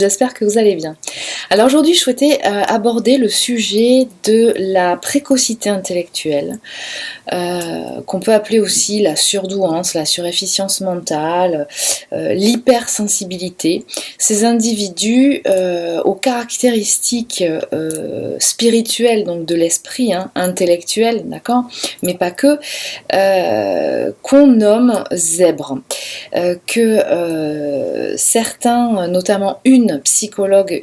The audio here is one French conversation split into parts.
j'espère que vous allez bien. Alors aujourd'hui je souhaitais aborder le sujet de la précocité intellectuelle, qu'on peut appeler aussi la surdouance, la surefficience mentale, l'hypersensibilité. Ces individus aux caractéristiques spirituelles, donc de l'esprit, intellectuel, d'accord, mais pas que, qu'on nomme zèbres. Que certains, notamment une psychologue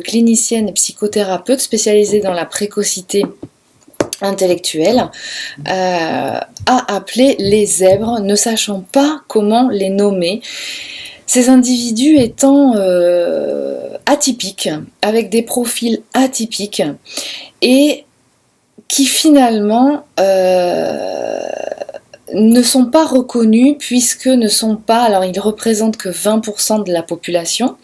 clinicienne et psychothérapeute spécialisée dans la précocité intellectuelle, a appelé les zèbres, ne sachant pas comment les nommer. Ces individus étant atypiques, avec des profils atypiques, et qui finalement ne sont pas reconnus puisque ne sont pas, alors ils représentent que 20% de la population,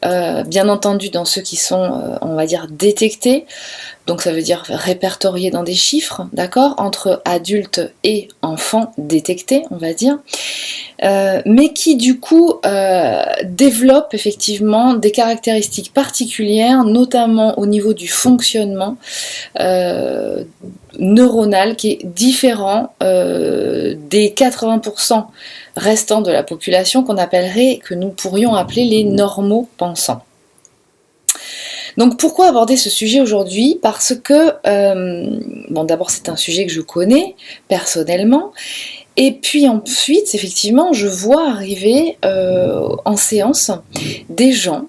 bien entendu dans ceux qui sont, on va dire, détectés, donc ça veut dire répertoriés dans des chiffres, d'accord, entre adultes et enfants détectés, on va dire, mais qui du coup développent effectivement des caractéristiques particulières, notamment au niveau du fonctionnement neuronal qui est différent des 80% restants de la population que nous pourrions appeler les normaux pensants. Donc pourquoi aborder ce sujet aujourd'hui? Parce que, bon, d'abord c'est un sujet que je connais personnellement, et puis ensuite effectivement je vois arriver en séance des gens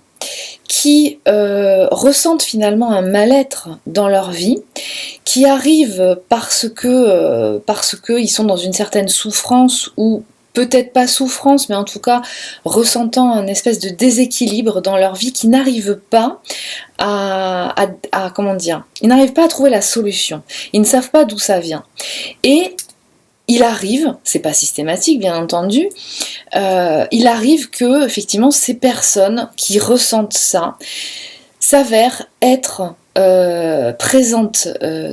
qui ressentent finalement un mal-être dans leur vie, qui arrivent parce que ils sont dans une certaine souffrance, ou peut-être pas souffrance, mais en tout cas ressentant un espèce de déséquilibre dans leur vie, qui n'arrivent pas à comment dire, ils n'arrivent pas à trouver la solution, ils ne savent pas d'où ça vient. Et il arrive, c'est pas systématique bien entendu, il arrive que effectivement ces personnes qui ressentent ça s'avèrent être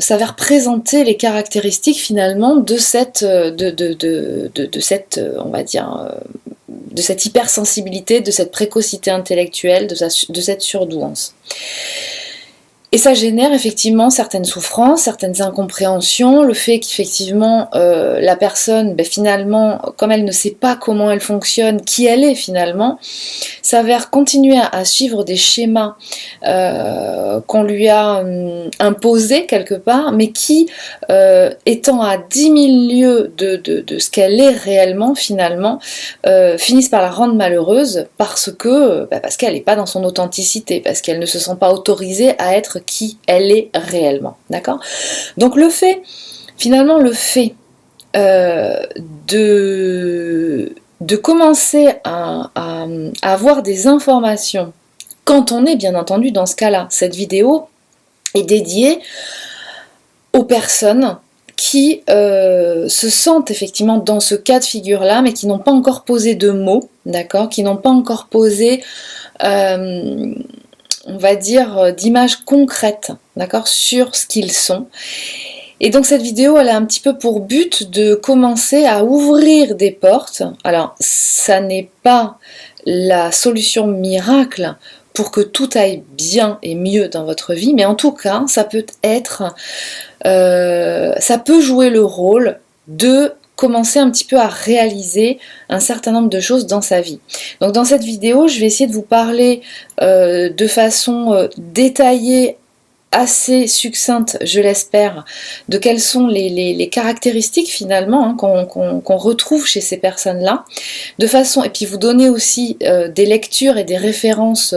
s'avèrent présenter les caractéristiques finalement de cette on va dire de cette hypersensibilité, de cette précocité intellectuelle, de cette surdouance. Et ça génère effectivement certaines souffrances, certaines incompréhensions, le fait qu'effectivement la personne, finalement, comme elle ne sait pas comment elle fonctionne, qui elle est finalement, s'avère continuer à suivre des schémas qu'on lui a imposés quelque part, mais qui, étant à 10 000 lieues de ce qu'elle est réellement finalement, finissent par la rendre malheureuse parce qu'elle n'est pas dans son authenticité, parce qu'elle ne se sent pas autorisée à être qui elle est réellement, d'accord? Donc le fait de commencer à avoir des informations, quand on est bien entendu dans ce cas-là, cette vidéo est dédiée aux personnes qui se sentent effectivement dans ce cas de figure-là, mais qui n'ont pas encore posé de mots, d'accord, qui n'ont pas encore posé on va dire, d'images concrètes, d'accord, sur ce qu'ils sont. Et donc cette vidéo, elle a un petit peu pour but de commencer à ouvrir des portes. Alors, ça n'est pas la solution miracle pour que tout aille bien et mieux dans votre vie, mais en tout cas, ça peut jouer le rôle de commencer un petit peu à réaliser un certain nombre de choses dans sa vie. Donc dans cette vidéo, je vais essayer de vous parler de façon détaillée, assez succincte, je l'espère, de quelles sont les caractéristiques finalement qu'on retrouve chez ces personnes-là, de façon, et puis vous donner aussi des lectures et des références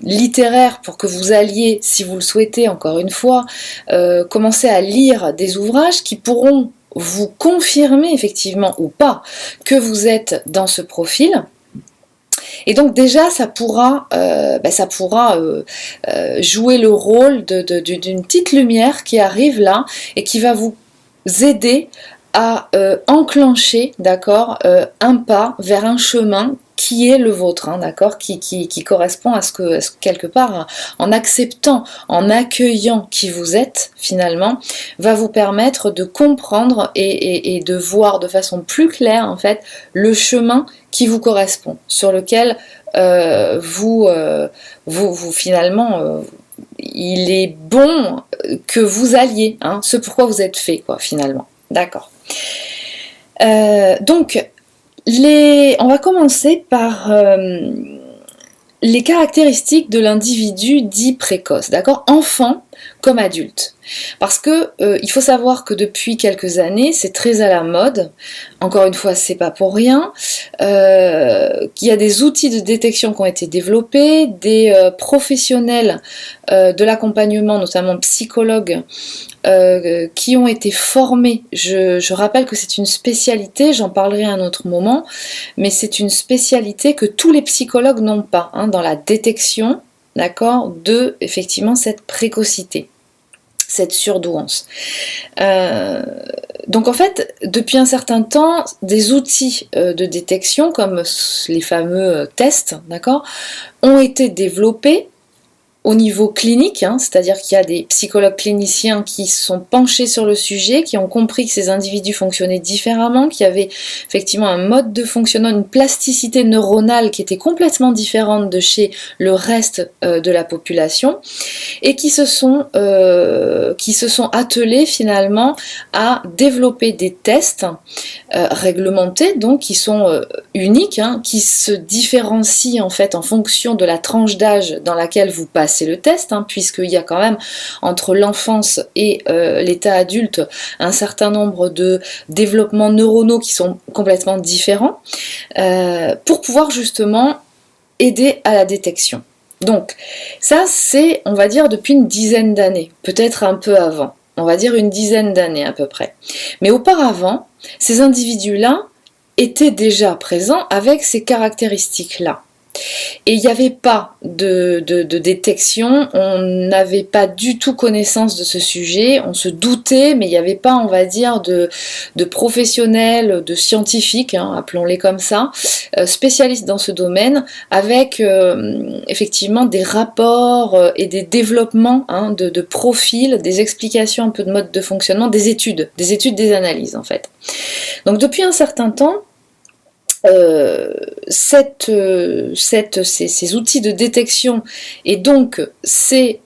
littéraires pour que vous alliez, si vous le souhaitez, encore une fois, commencer à lire des ouvrages qui pourront vous confirmer effectivement ou pas que vous êtes dans ce profil. Et donc déjà ça pourra jouer le rôle d'une petite lumière qui arrive là et qui va vous aider à enclencher, d'accord, un pas vers un chemin qui est le vôtre, hein, d'accord, qui correspond à ce que quelque part, en acceptant, en accueillant qui vous êtes finalement, va vous permettre de comprendre et de voir de façon plus claire en fait le chemin qui vous correspond, sur lequel vous finalement il est bon que vous alliez, hein, ce pourquoi vous êtes fait, quoi, finalement. D'accord. Donc, on va commencer par les caractéristiques de l'individu dit précoce, d'accord, enfant comme adulte. Parce que il faut savoir que depuis quelques années, c'est très à la mode, encore une fois, c'est pas pour rien, qu'il y a des outils de détection qui ont été développés, des professionnels de l'accompagnement, notamment psychologues, qui ont été formés. Je rappelle que c'est une spécialité, j'en parlerai à un autre moment, mais c'est une spécialité que tous les psychologues n'ont pas, hein, dans la détection, d'accord, de effectivement cette précocité, cette surdouance. Donc en fait, depuis un certain temps, des outils de détection, comme les fameux tests, d'accord, ont été développés au niveau clinique, hein, c'est-à-dire qu'il y a des psychologues cliniciens qui sont penchés sur le sujet, qui ont compris que ces individus fonctionnaient différemment, qu'il y avait effectivement un mode de fonctionnement, une plasticité neuronale qui était complètement différente de chez le reste de la population, et qui se sont attelés finalement à développer des tests réglementés, donc qui sont uniques, hein, qui se différencient en fait en fonction de la tranche d'âge dans laquelle vous passez le test, hein, puisqu'il y a quand même entre l'enfance et l'état adulte un certain nombre de développements neuronaux qui sont complètement différents, pour pouvoir justement aider à la détection. Donc ça c'est, on va dire, depuis une dizaine d'années, peut-être un peu avant, on va dire une dizaine d'années à peu près. Mais auparavant, ces individus-là étaient déjà présents avec ces caractéristiques-là. Et il n'y avait pas de détection, on n'avait pas du tout connaissance de ce sujet, on se doutait, mais il n'y avait pas, on va dire, de professionnels, de scientifiques, hein, appelons-les comme ça, spécialistes dans ce domaine, avec effectivement des rapports et des développements, hein, de profils, des explications un peu de mode de fonctionnement, des études, des analyses en fait. Donc depuis un certain temps, ces outils de détection et donc ces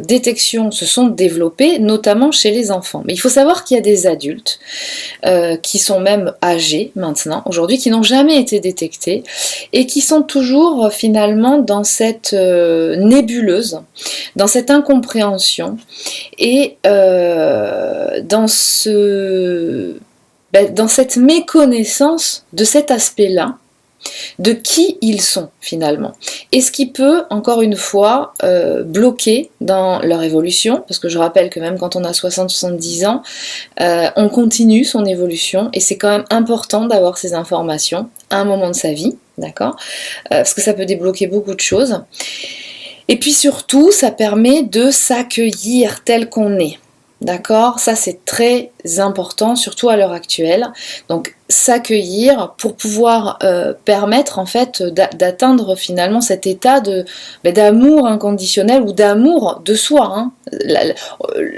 détections se sont développées notamment chez les enfants. Mais il faut savoir qu'il y a des adultes qui sont même âgés maintenant, aujourd'hui, qui n'ont jamais été détectés et qui sont toujours finalement dans cette nébuleuse, dans cette incompréhension et dans cette méconnaissance de cet aspect-là, de qui ils sont finalement. Et ce qui peut, encore une fois, bloquer dans leur évolution, parce que je rappelle que même quand on a 60-70 ans, on continue son évolution, et c'est quand même important d'avoir ces informations à un moment de sa vie, d'accord, parce que ça peut débloquer beaucoup de choses. Et puis surtout, ça permet de s'accueillir tel qu'on est. D'accord, ça c'est très important, surtout à l'heure actuelle. Donc s'accueillir pour pouvoir permettre en fait d'atteindre finalement cet état d'amour inconditionnel ou d'amour de soi. Hein.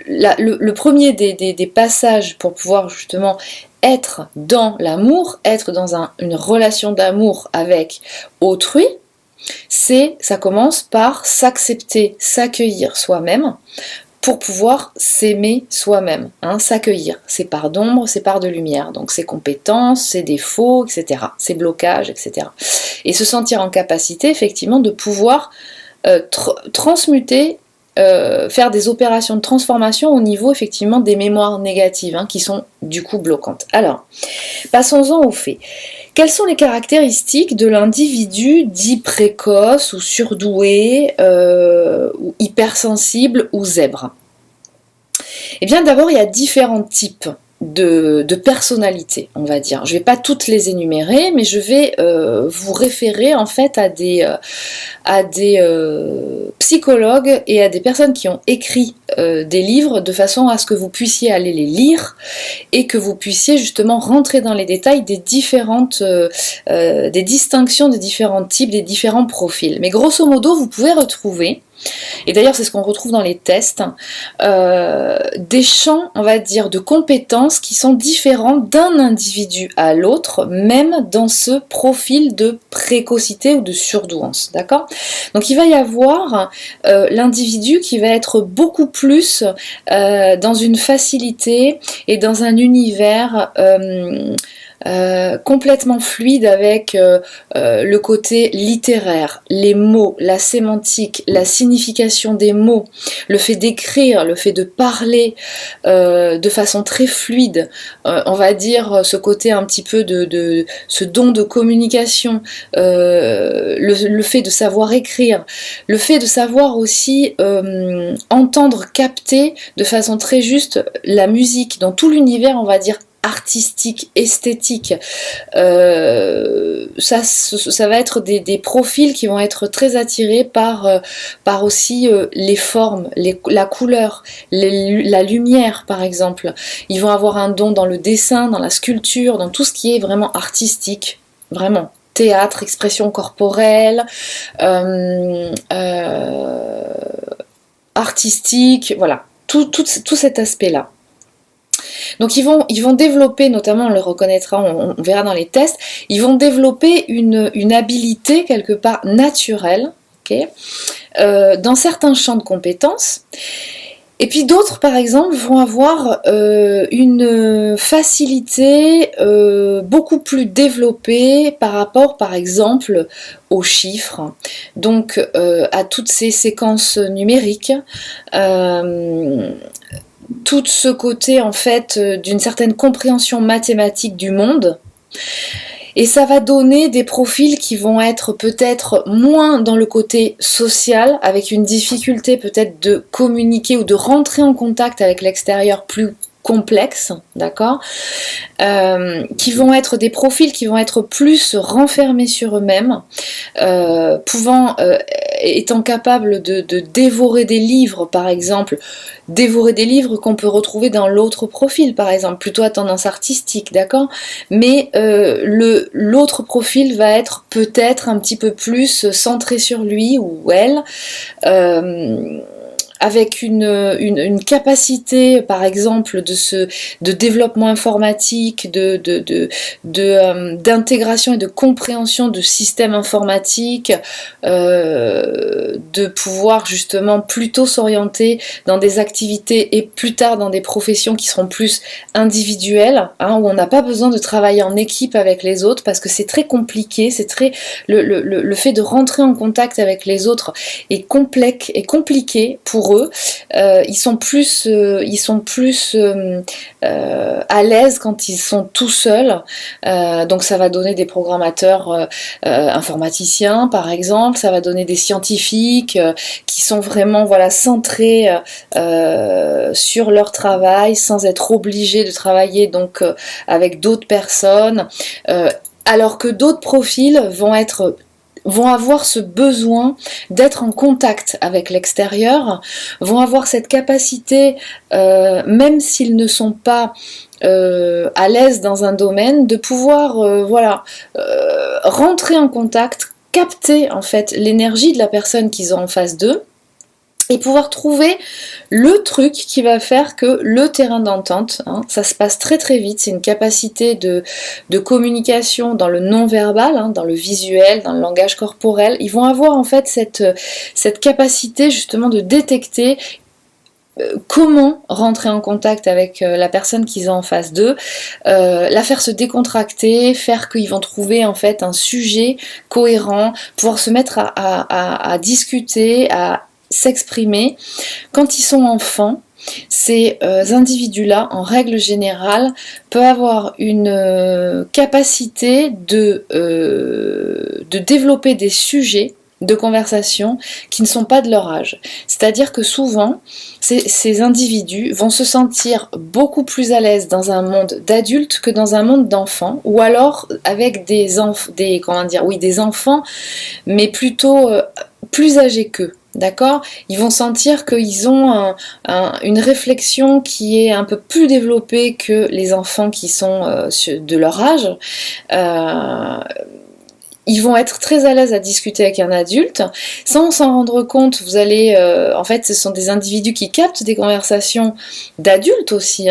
Le premier des passages pour pouvoir justement être dans l'amour, être dans une relation d'amour avec autrui, ça commence par s'accepter, s'accueillir soi-même, pour pouvoir s'aimer soi-même, hein, s'accueillir, ses parts d'ombre, ses parts de lumière, donc ses compétences, ses défauts, etc., ses blocages, etc. Et se sentir en capacité, effectivement, de pouvoir transmuter, faire des opérations de transformation au niveau, effectivement, des mémoires négatives, hein, qui sont, du coup, bloquantes. Alors, passons-en aux faits. Quelles sont les caractéristiques de l'individu dit précoce ou surdoué, ou hypersensible ou zèbre ? Eh bien d'abord il y a différents types de personnalité, on va dire. Je ne vais pas toutes les énumérer, mais je vais vous référer en fait à des psychologues et à des personnes qui ont écrit des livres de façon à ce que vous puissiez aller les lire et que vous puissiez justement rentrer dans les détails des différentes des distinctions des différents types, des différents profils. Mais grosso modo, vous pouvez retrouver, et d'ailleurs c'est ce qu'on retrouve dans les tests, des champs, on va dire, de compétences qui sont différents d'un individu à l'autre, même dans ce profil de précocité ou de surdouance, d'accord? Donc il va y avoir l'individu qui va être beaucoup plus dans une facilité et dans un univers complètement fluide avec le côté littéraire, les mots, la sémantique, la signification des mots, le fait d'écrire, le fait de parler de façon très fluide, on va dire ce côté un petit peu de ce don de communication, le fait de savoir écrire, le fait de savoir aussi entendre, capter de façon très juste la musique dans tout l'univers, on va dire artistique, esthétique, ça va être des profils qui vont être très attirés par aussi les formes, la couleur, la lumière par exemple. Ils vont avoir un don dans le dessin, dans la sculpture, dans tout ce qui est vraiment artistique, vraiment. Théâtre, expression corporelle, artistique, voilà, tout cet aspect-là. Donc ils vont développer, notamment on le reconnaîtra, on verra dans les tests, ils vont développer une habilité quelque part naturelle, okay, dans certains champs de compétences. Et puis d'autres, par exemple, vont avoir une facilité beaucoup plus développée par rapport, par exemple, aux chiffres, donc à toutes ces séquences numériques, tout ce côté en fait d'une certaine compréhension mathématique du monde. Et ça va donner des profils qui vont être peut-être moins dans le côté social, avec une difficulté peut-être de communiquer ou de rentrer en contact avec l'extérieur plus complexes, d'accord, qui vont être des profils qui vont être plus renfermés sur eux-mêmes, étant capables de dévorer des livres, par exemple, dévorer des livres qu'on peut retrouver dans l'autre profil, par exemple, plutôt à tendance artistique, d'accord, mais l'autre profil va être peut-être un petit peu plus centré sur lui ou elle, avec une capacité, par exemple, de développement informatique, d'intégration et de compréhension de systèmes informatiques, de pouvoir justement plutôt s'orienter dans des activités et plus tard dans des professions qui seront plus individuelles, hein, où on n'a pas besoin de travailler en équipe avec les autres parce que c'est très compliqué, c'est très le fait de rentrer en contact avec les autres est complexe et compliqué pour eux. Ils sont plus à l'aise quand ils sont tout seuls, donc ça va donner des programmateurs informaticiens par exemple, ça va donner des scientifiques qui sont vraiment centrés sur leur travail sans être obligés de travailler donc avec d'autres personnes, alors que d'autres profils vont avoir ce besoin d'être en contact avec l'extérieur, vont avoir cette capacité, même s'ils ne sont pas à l'aise dans un domaine, de pouvoir rentrer en contact, capter en fait l'énergie de la personne qu'ils ont en face d'eux, et pouvoir trouver le truc qui va faire que le terrain d'entente, hein, ça se passe très très vite, c'est une capacité de communication dans le non-verbal, hein, dans le visuel, dans le langage corporel. Ils vont avoir en fait cette capacité justement de détecter comment rentrer en contact avec la personne qu'ils ont en face d'eux, la faire se décontracter, faire qu'ils vont trouver en fait un sujet cohérent, pouvoir se mettre à discuter, à s'exprimer. Quand ils sont enfants, ces individus-là, en règle générale, peuvent avoir une capacité de développer des sujets de conversations qui ne sont pas de leur âge. C'est-à-dire que souvent, ces individus vont se sentir beaucoup plus à l'aise dans un monde d'adultes que dans un monde d'enfants, ou alors avec des enfants, mais plutôt plus âgés qu'eux. D'accord ? Ils vont sentir qu'ils ont une réflexion qui est un peu plus développée que les enfants qui sont de leur âge. Ils vont être très à l'aise à discuter avec un adulte, sans s'en rendre compte. Vous allez, en fait, ce sont des individus qui captent des conversations d'adultes aussi,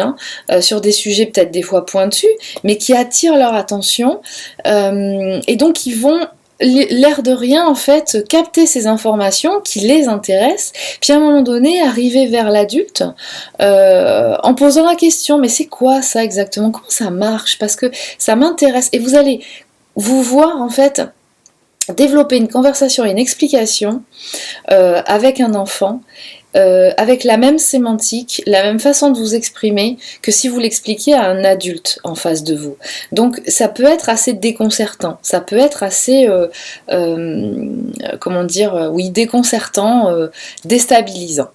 sur des sujets peut-être des fois pointus, mais qui attirent leur attention, et donc ils vont l'air de rien en fait capter ces informations qui les intéressent, puis à un moment donné arriver vers l'adulte en posant la question, mais c'est quoi ça exactement, comment ça marche, parce que ça m'intéresse, et vous allez vous voir en fait développer une conversation et une explication avec un enfant, avec la même sémantique, la même façon de vous exprimer que si vous l'expliquiez à un adulte en face de vous. Donc ça peut être assez déconcertant, ça peut être assez, déconcertant, déstabilisant.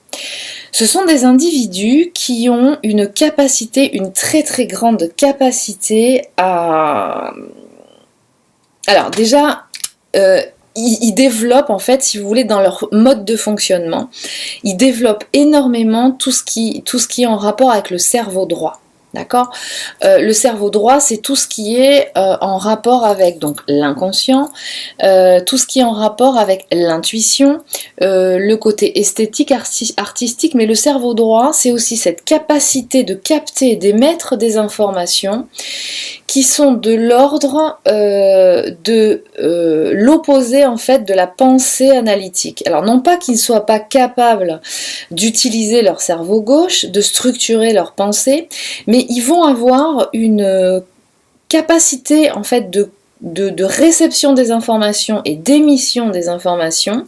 Ce sont des individus qui ont une capacité, une très très grande capacité à... Alors déjà, ils développent en fait, si vous voulez, dans leur mode de fonctionnement, ils développent énormément tout ce qui est en rapport avec le cerveau droit. D'accord ? Le cerveau droit, c'est tout ce qui est en rapport avec donc l'inconscient, tout ce qui est en rapport avec l'intuition, le côté esthétique, artistique, mais le cerveau droit, c'est aussi cette capacité de capter et d'émettre des informations qui sont de l'ordre de l'opposé en fait de la pensée analytique. Alors non pas qu'ils ne soient pas capables d'utiliser leur cerveau gauche, de structurer leur pensée, mais ils vont avoir une capacité en fait de réception des informations et d'émission des informations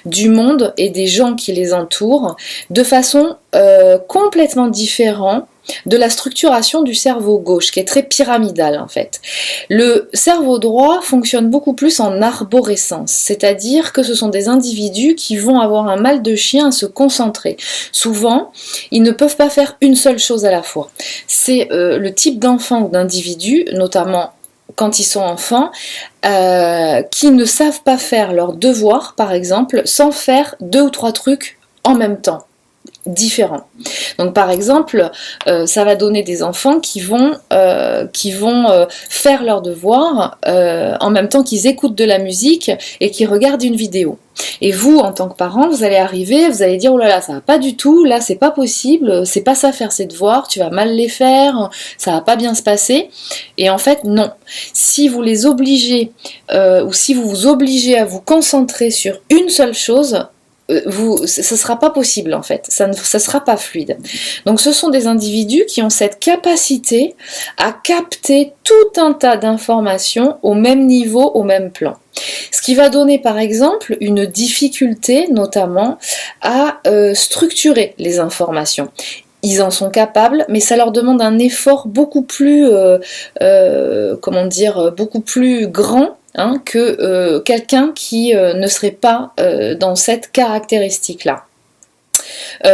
du monde et des gens qui les entourent de façon complètement différente de la structuration du cerveau gauche, qui est très pyramidale en fait. Le cerveau droit fonctionne beaucoup plus en arborescence, c'est-à-dire que ce sont des individus qui vont avoir un mal de chien à se concentrer. Souvent, ils ne peuvent pas faire une seule chose à la fois. C'est le type d'enfant ou d'individu, notamment quand ils sont enfants, qui ne savent pas faire leurs devoirs, par exemple, sans faire 2 ou 3 trucs en même temps, différents. Donc par exemple, ça va donner des enfants qui vont faire leurs devoirs en même temps qu'ils écoutent de la musique et qu'ils regardent une vidéo. Et vous, en tant que parent, vous allez arriver, vous allez dire oh là là, ça va pas du tout, là c'est pas possible, c'est pas ça faire ces devoirs, tu vas mal les faire, ça va pas bien se passer. Et en fait, non. Si vous les obligez, ou si vous vous obligez à vous concentrer sur une seule chose, ça sera pas possible en fait, ça sera pas fluide. Donc ce sont des individus qui ont cette capacité à capter tout un tas d'informations au même niveau, au même plan. Ce qui va donner par exemple une difficulté notamment à structurer les informations. Ils en sont capables, mais ça leur demande un effort beaucoup plus, beaucoup plus grand que quelqu'un qui ne serait pas dans cette caractéristique-là.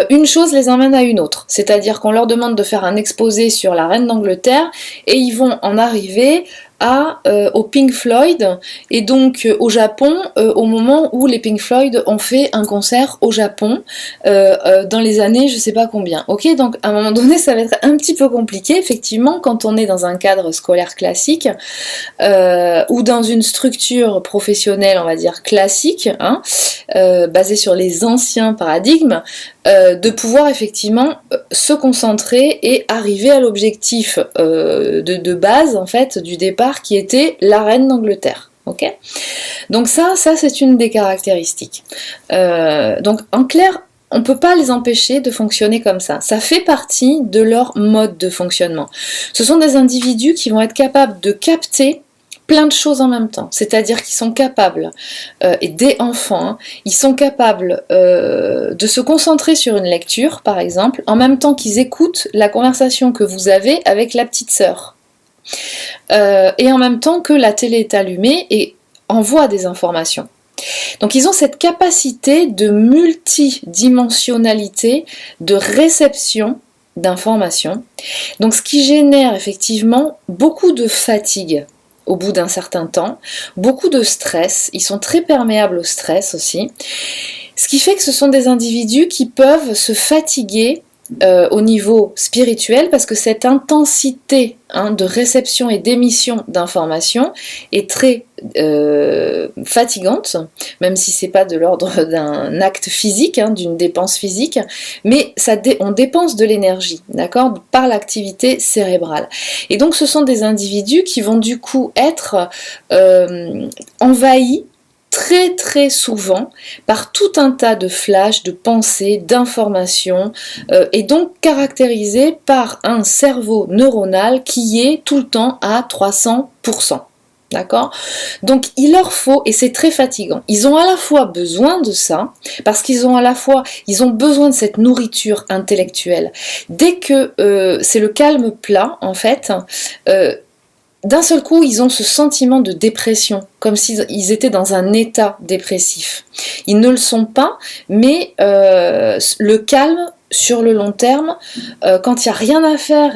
Une chose les emmène à une autre, c'est-à-dire qu'on leur demande de faire un exposé sur la reine d'Angleterre et ils vont en arriver au Pink Floyd et donc au Japon au moment où les Pink Floyd ont fait un concert au Japon dans les années je sais pas combien. Ok, donc à un moment donné ça va être un petit peu compliqué effectivement quand on est dans un cadre scolaire classique ou dans une structure professionnelle on va dire classique basée sur les anciens paradigmes de pouvoir effectivement se concentrer et arriver à l'objectif de base en fait du départ qui était la reine d'Angleterre. Okay, donc ça c'est une des caractéristiques. Donc en clair, on ne peut pas les empêcher de fonctionner comme ça. Ça fait partie de leur mode de fonctionnement. Ce sont des individus qui vont être capables de capter plein de choses en même temps, c'est-à-dire qu'ils sont capables, et des enfants, ils sont capables de se concentrer sur une lecture, par exemple, en même temps qu'ils écoutent la conversation que vous avez avec la petite sœur. Et en même temps que la télé est allumée et envoie des informations. Donc ils ont cette capacité de multidimensionnalité, de réception d'informations. Donc ce qui génère effectivement beaucoup de fatigue au bout d'un certain temps, beaucoup de stress, ils sont très perméables au stress aussi, ce qui fait que ce sont des individus qui peuvent se fatiguer au niveau spirituel parce que cette intensité de réception et d'émission d'informations est très fatigante, même si c'est pas de l'ordre d'un acte physique, d'une dépense physique, mais on dépense de l'énergie, d'accord, par l'activité cérébrale. Et donc ce sont des individus qui vont du coup être envahis très très souvent par tout un tas de flashs, de pensées, d'informations, et donc caractérisés par un cerveau neuronal qui est tout le temps à 300%. D'accord? Donc il leur faut, et c'est très fatigant, ils ont à la fois besoin de ça, parce qu'ils ont besoin de cette nourriture intellectuelle. Dès que c'est le calme plat, en fait, d'un seul coup, ils ont ce sentiment de dépression, comme s'ils étaient dans un état dépressif. Ils ne le sont pas, mais le calme, sur le long terme, quand il n'y a rien à faire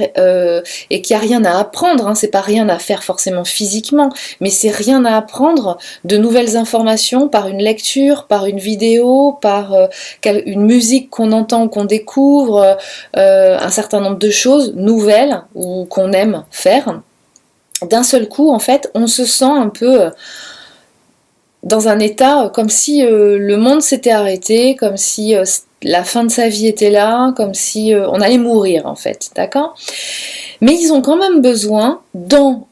et qu'il n'y a rien à apprendre, c'est pas rien à faire forcément physiquement, mais c'est rien à apprendre, de nouvelles informations par une lecture, par une vidéo, par une musique qu'on entend ou qu'on découvre, un certain nombre de choses nouvelles ou qu'on aime faire. D'un seul coup, en fait, on se sent un peu dans un état comme si le monde s'était arrêté, comme si la fin de sa vie était là, comme si on allait mourir, en fait, d'accord? Mais ils ont quand même besoin, dans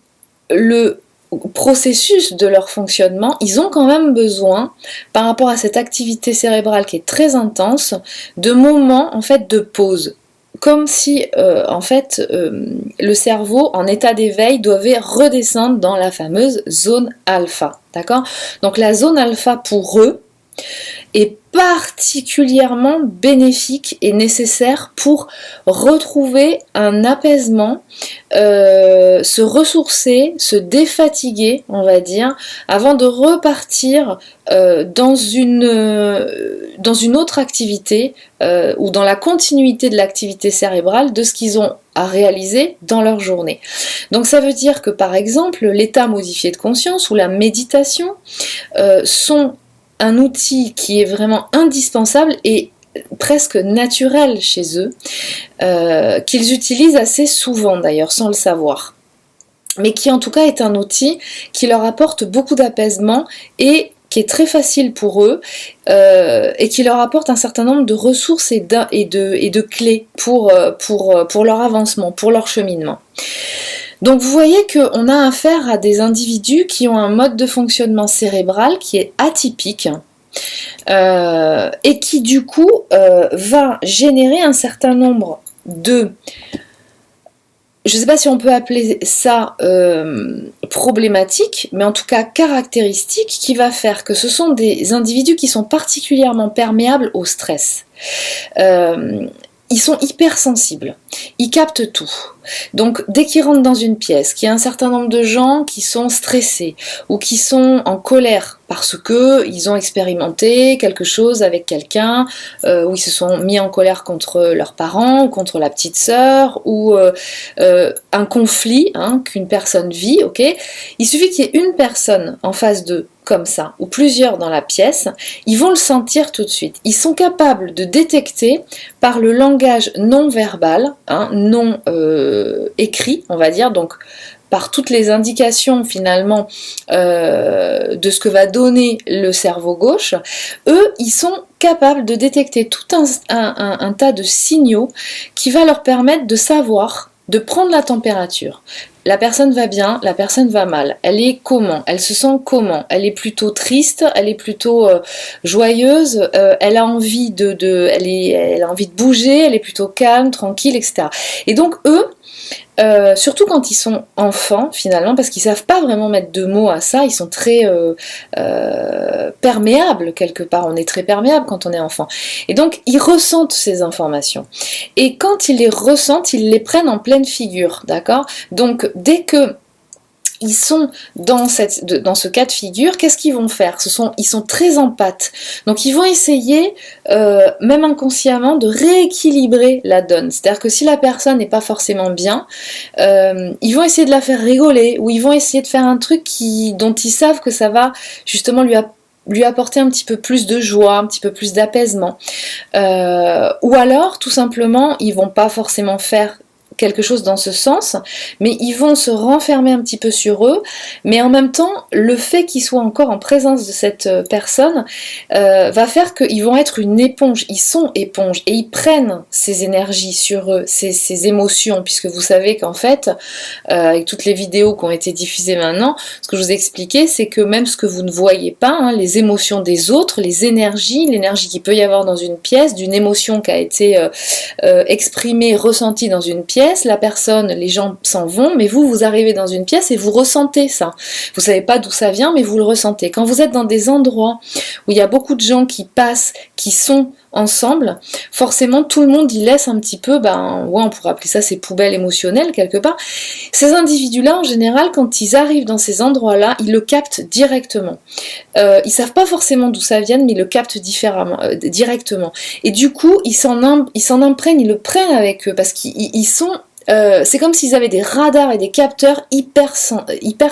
le processus de leur fonctionnement, ils ont quand même besoin, par rapport à cette activité cérébrale qui est très intense, de moments, en fait, de pause. Comme si, le cerveau, en état d'éveil, devait redescendre dans la fameuse zone alpha. D'accord? Donc la zone alpha, pour eux, est particulièrement bénéfique et nécessaire pour retrouver un apaisement, se ressourcer, se défatiguer, on va dire, avant de repartir dans une autre activité ou dans la continuité de l'activité cérébrale de ce qu'ils ont à réaliser dans leur journée. Donc ça veut dire que par exemple l'état modifié de conscience ou la méditation sont un outil qui est vraiment indispensable et presque naturel chez eux, qu'ils utilisent assez souvent d'ailleurs sans le savoir, mais qui en tout cas est un outil qui leur apporte beaucoup d'apaisement et qui est très facile pour eux et qui leur apporte un certain nombre de ressources et de clés pour leur avancement, pour leur cheminement. Donc vous voyez qu'on a affaire à des individus qui ont un mode de fonctionnement cérébral qui est atypique et qui du coup va générer un certain nombre de... Je ne sais pas si on peut appeler ça problématique, mais en tout cas caractéristique, qui va faire que ce sont des individus qui sont particulièrement perméables au stress. Ils sont hypersensibles, ils captent tout. Donc dès qu'ils rentrent dans une pièce, qu'il y a un certain nombre de gens qui sont stressés ou qui sont en colère parce qu'ils ont expérimenté quelque chose avec quelqu'un, ou ils se sont mis en colère contre leurs parents, ou contre la petite sœur, ou un conflit qu'une personne vit, ok ? Il suffit qu'il y ait une personne en face d'eux comme ça, ou plusieurs dans la pièce, ils vont le sentir tout de suite. Ils sont capables de détecter par le langage non verbal, non écrit, on va dire, donc par toutes les indications finalement de ce que va donner le cerveau gauche, eux, ils sont capables de détecter tout un tas de signaux qui va leur permettre de savoir, de prendre la température. La personne va bien, la personne va mal. Elle est comment? Elle se sent comment? Elle est plutôt triste, elle est plutôt joyeuse, elle a envie elle a envie de bouger, elle est plutôt calme, tranquille, etc. Et donc eux, surtout quand ils sont enfants finalement, parce qu'ils savent pas vraiment mettre de mots à ça, ils sont très perméables quelque part, on est très perméable quand on est enfant, et donc ils ressentent ces informations, et quand ils les ressentent, ils les prennent en pleine figure, d'accord? Donc dès que ils sont dans ce cas de figure, qu'est-ce qu'ils vont faire? Ils sont très empathes. Donc ils vont essayer, même inconsciemment, de rééquilibrer la donne. C'est-à-dire que si la personne n'est pas forcément bien, ils vont essayer de la faire rigoler, ou ils vont essayer de faire un truc dont ils savent que ça va justement lui apporter un petit peu plus de joie, un petit peu plus d'apaisement. Ou alors, tout simplement, ils vont pas forcément faire quelque chose dans ce sens, mais ils vont se renfermer un petit peu sur eux, mais en même temps, le fait qu'ils soient encore en présence de cette personne va faire qu'ils vont être une éponge, ils sont éponges, et ils prennent ces énergies sur eux, ces émotions, puisque vous savez qu'en fait, avec toutes les vidéos qui ont été diffusées maintenant, ce que je vous ai expliqué, c'est que même ce que vous ne voyez pas, hein, les émotions des autres, les énergies, l'énergie qu'il peut y avoir dans une pièce, d'une émotion qui a été exprimée, ressentie dans une pièce, la personne, les gens s'en vont, mais vous arrivez dans une pièce et vous ressentez ça. Vous savez pas d'où ça vient, mais vous le ressentez. Quand vous êtes dans des endroits où il y a beaucoup de gens qui passent, qui sont ensemble, forcément tout le monde y laisse un petit peu, ouais, on pourrait appeler ça ses poubelles émotionnelles quelque part. Ces individus-là, en général, quand ils arrivent dans ces endroits-là, ils le captent directement. Ils savent pas forcément d'où ça vient, mais ils le captent directement. Et du coup, ils s'en imprègnent, ils le prennent avec eux, parce qu'ils sont... c'est comme s'ils avaient des radars et des capteurs hyper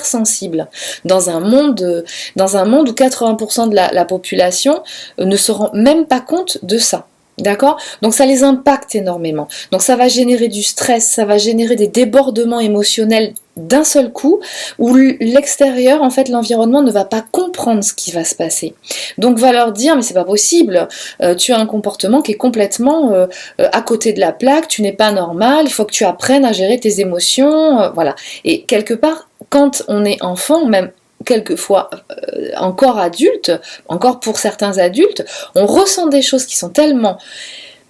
sensibles dans un monde où 80% de la population ne se rend même pas compte de ça. D'accord? Donc ça les impacte énormément. Donc ça va générer du stress, ça va générer des débordements émotionnels d'un seul coup, où l'extérieur, en fait, l'environnement ne va pas comprendre ce qui va se passer. Donc va leur dire, mais c'est pas possible, tu as un comportement qui est complètement à côté de la plaque, tu n'es pas normal, il faut que tu apprennes à gérer tes émotions, voilà. Et quelque part, quand on est enfant, même quelquefois encore adulte, encore pour certains adultes, on ressent des choses qui sont tellement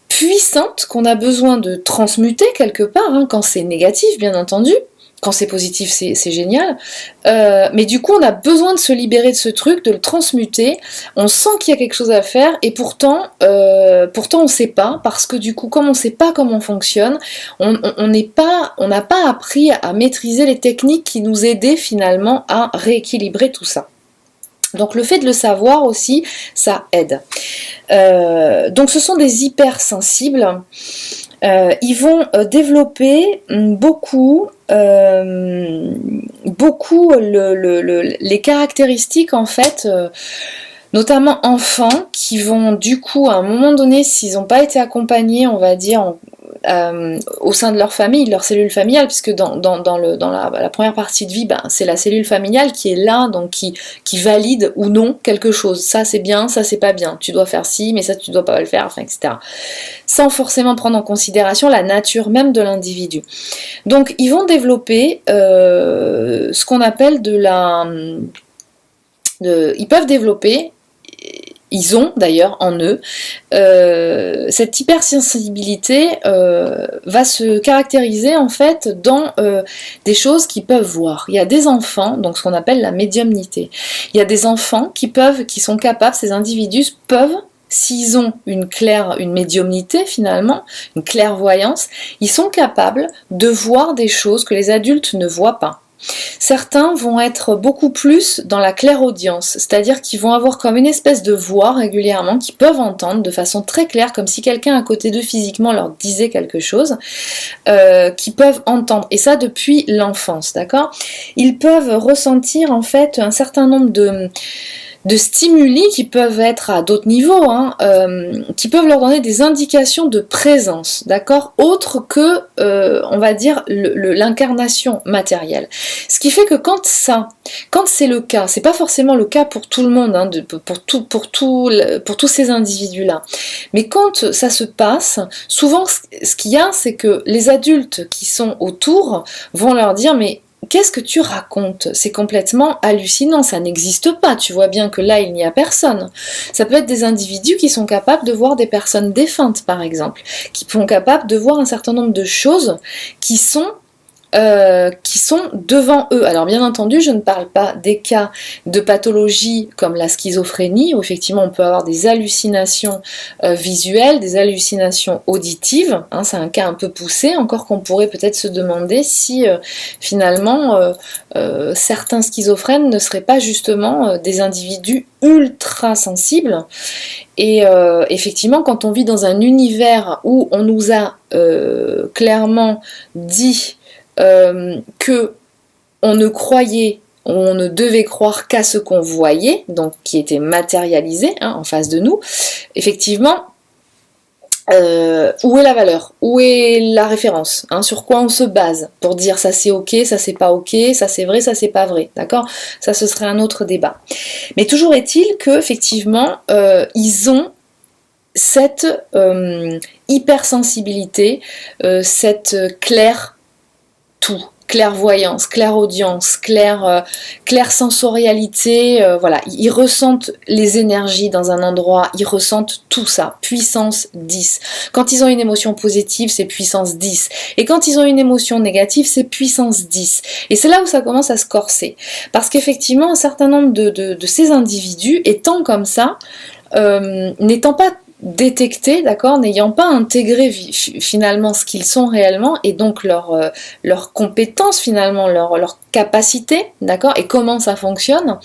puissantes qu'on a besoin de transmuter quelque part, hein, quand c'est négatif bien entendu. Quand c'est positif, c'est génial. Mais du coup, on a besoin de se libérer de ce truc, de le transmuter. On sent qu'il y a quelque chose à faire, et pourtant on ne sait pas, parce que du coup, comme on ne sait pas comment on fonctionne, on n'a pas appris à maîtriser les techniques qui nous aidaient finalement à rééquilibrer tout ça. Donc le fait de le savoir aussi, ça aide. Donc ce sont des hypersensibles. Ils vont développer beaucoup les caractéristiques, en fait, notamment enfants, qui vont du coup à un moment donné, s'ils n'ont pas été accompagnés, on va dire, au sein de leur famille, de leur cellule familiale, puisque dans la première partie de vie, c'est la cellule familiale qui est là, donc qui valide ou non quelque chose. Ça c'est bien, ça c'est pas bien, tu dois faire ci, mais ça tu dois pas le faire, enfin, etc. Sans forcément prendre en considération la nature même de l'individu. Donc ils vont développer ce qu'on appelle ils peuvent développer, ils ont d'ailleurs en eux, cette hypersensibilité va se caractériser en fait dans des choses qu'ils peuvent voir. Il y a des enfants, donc ce qu'on appelle la médiumnité. Il y a des enfants qui sont capables, ces individus peuvent, s'ils ont une médiumnité finalement, une clairvoyance, ils sont capables de voir des choses que les adultes ne voient pas. Certains vont être beaucoup plus dans la clairaudience, c'est-à-dire qu'ils vont avoir comme une espèce de voix régulièrement, qu'ils peuvent entendre de façon très claire, comme si quelqu'un à côté d'eux physiquement leur disait quelque chose, qu'ils peuvent entendre, et ça depuis l'enfance, d'accord? Ils peuvent ressentir en fait un certain nombre de stimuli qui peuvent être à d'autres niveaux, hein, qui peuvent leur donner des indications de présence, d'accord, autre que, on va dire, l'incarnation matérielle. Ce qui fait que quand c'est le cas, c'est pas forcément le cas pour tout le monde, hein, pour tous ces individus-là, mais quand ça se passe, souvent ce qu'il y a, c'est que les adultes qui sont autour vont leur dire, mais qu'est-ce que tu racontes? C'est complètement hallucinant, ça n'existe pas, tu vois bien que là il n'y a personne. Ça peut être des individus qui sont capables de voir des personnes défuntes par exemple, qui sont capables de voir un certain nombre de choses qui sont qui sont devant eux. Alors bien entendu, je ne parle pas des cas de pathologie comme la schizophrénie, où effectivement on peut avoir des hallucinations visuelles, des hallucinations auditives, hein, c'est un cas un peu poussé, encore qu'on pourrait peut-être se demander si finalement certains schizophrènes ne seraient pas justement des individus ultra sensibles. Et effectivement, quand on vit dans un univers où on nous a clairement dit que on ne croyait, on ne devait croire qu'à ce qu'on voyait, donc qui était matérialisé en face de nous, effectivement, où est la valeur? Où est la référence? Sur quoi on se base pour dire ça c'est ok, ça c'est pas ok, ça c'est vrai, ça c'est pas vrai, d'accord? Ça ce serait un autre débat. Mais toujours est-il que effectivement ils ont cette hypersensibilité, cette clairvoyance, clairaudience, clairsensorialité, voilà, ils ressentent les énergies dans un endroit, ils ressentent tout ça, puissance 10. Quand ils ont une émotion positive, c'est puissance 10. Et quand ils ont une émotion négative, c'est puissance 10. Et c'est là où ça commence à se corser. Parce qu'effectivement, un certain nombre de ces individus, étant comme ça, n'étant pas détectés, d'accord, n'ayant pas intégré finalement ce qu'ils sont réellement et donc leurs compétences finalement, leur capacité, d'accord, et comment ça fonctionne,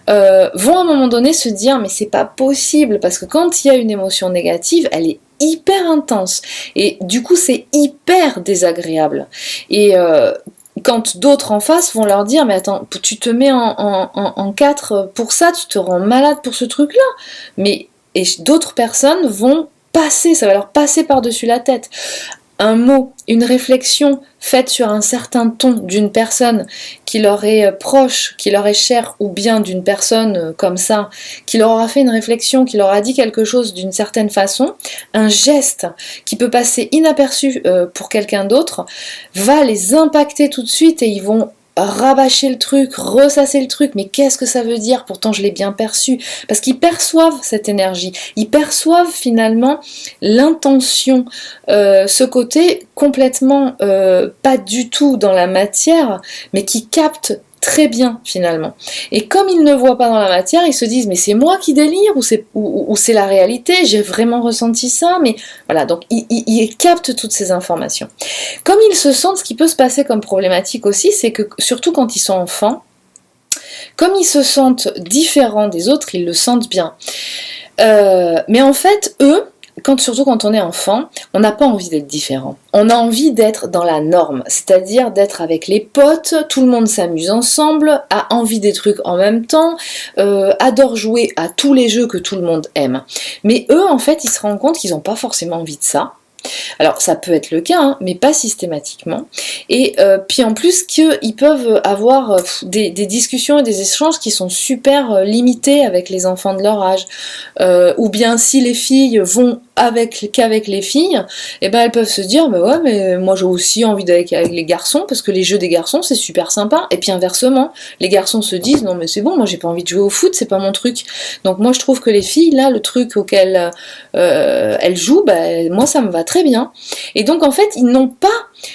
vont à un moment donné se dire mais c'est pas possible parce que quand il y a une émotion négative, elle est hyper intense et du coup c'est hyper désagréable et quand d'autres en face vont leur dire mais attends, tu te mets en 4 pour ça, tu te rends malade pour ce truc là, mais et d'autres personnes vont passer, ça va leur passer par-dessus la tête. Un mot, une réflexion faite sur un certain ton d'une personne qui leur est proche, qui leur est chère, ou bien d'une personne comme ça, qui leur aura fait une réflexion, qui leur a dit quelque chose d'une certaine façon, un geste qui peut passer inaperçu pour quelqu'un d'autre, va les impacter tout de suite et ils vont rabâcher le truc, ressasser le truc, mais qu'est-ce que ça veut dire? Pourtant je l'ai bien perçu, parce qu'ils perçoivent cette énergie, ils perçoivent finalement l'intention, ce côté complètement pas du tout dans la matière, mais qui capte très bien finalement. Et comme ils ne voient pas dans la matière, ils se disent mais c'est moi qui délire ou c'est la réalité, j'ai vraiment ressenti ça, mais voilà, donc ils captent toutes ces informations. Comme ils se sentent, ce qui peut se passer comme problématique aussi, c'est que surtout quand ils sont enfants, comme ils se sentent différents des autres, ils le sentent bien. Mais en fait, eux, surtout quand on est enfant, on n'a pas envie d'être différent. On a envie d'être dans la norme, c'est-à-dire d'être avec les potes, tout le monde s'amuse ensemble, a envie des trucs en même temps, adore jouer à tous les jeux que tout le monde aime. Mais eux, en fait, ils se rendent compte qu'ils n'ont pas forcément envie de ça. Alors ça peut être le cas, mais pas systématiquement. Et puis en plus qu'ils peuvent avoir des discussions et des échanges qui sont super limités avec les enfants de leur âge. Ou bien si les filles vont qu'avec les filles, et ben elles peuvent se dire bah ouais mais moi j'ai aussi envie d'aller avec les garçons parce que les jeux des garçons c'est super sympa. Et puis inversement, les garçons se disent non mais c'est bon, moi j'ai pas envie de jouer au foot, c'est pas mon truc. Donc moi je trouve que les filles là, le truc auquel elles jouent, bah, moi ça me va très bien. Et donc en fait ils n'ont pas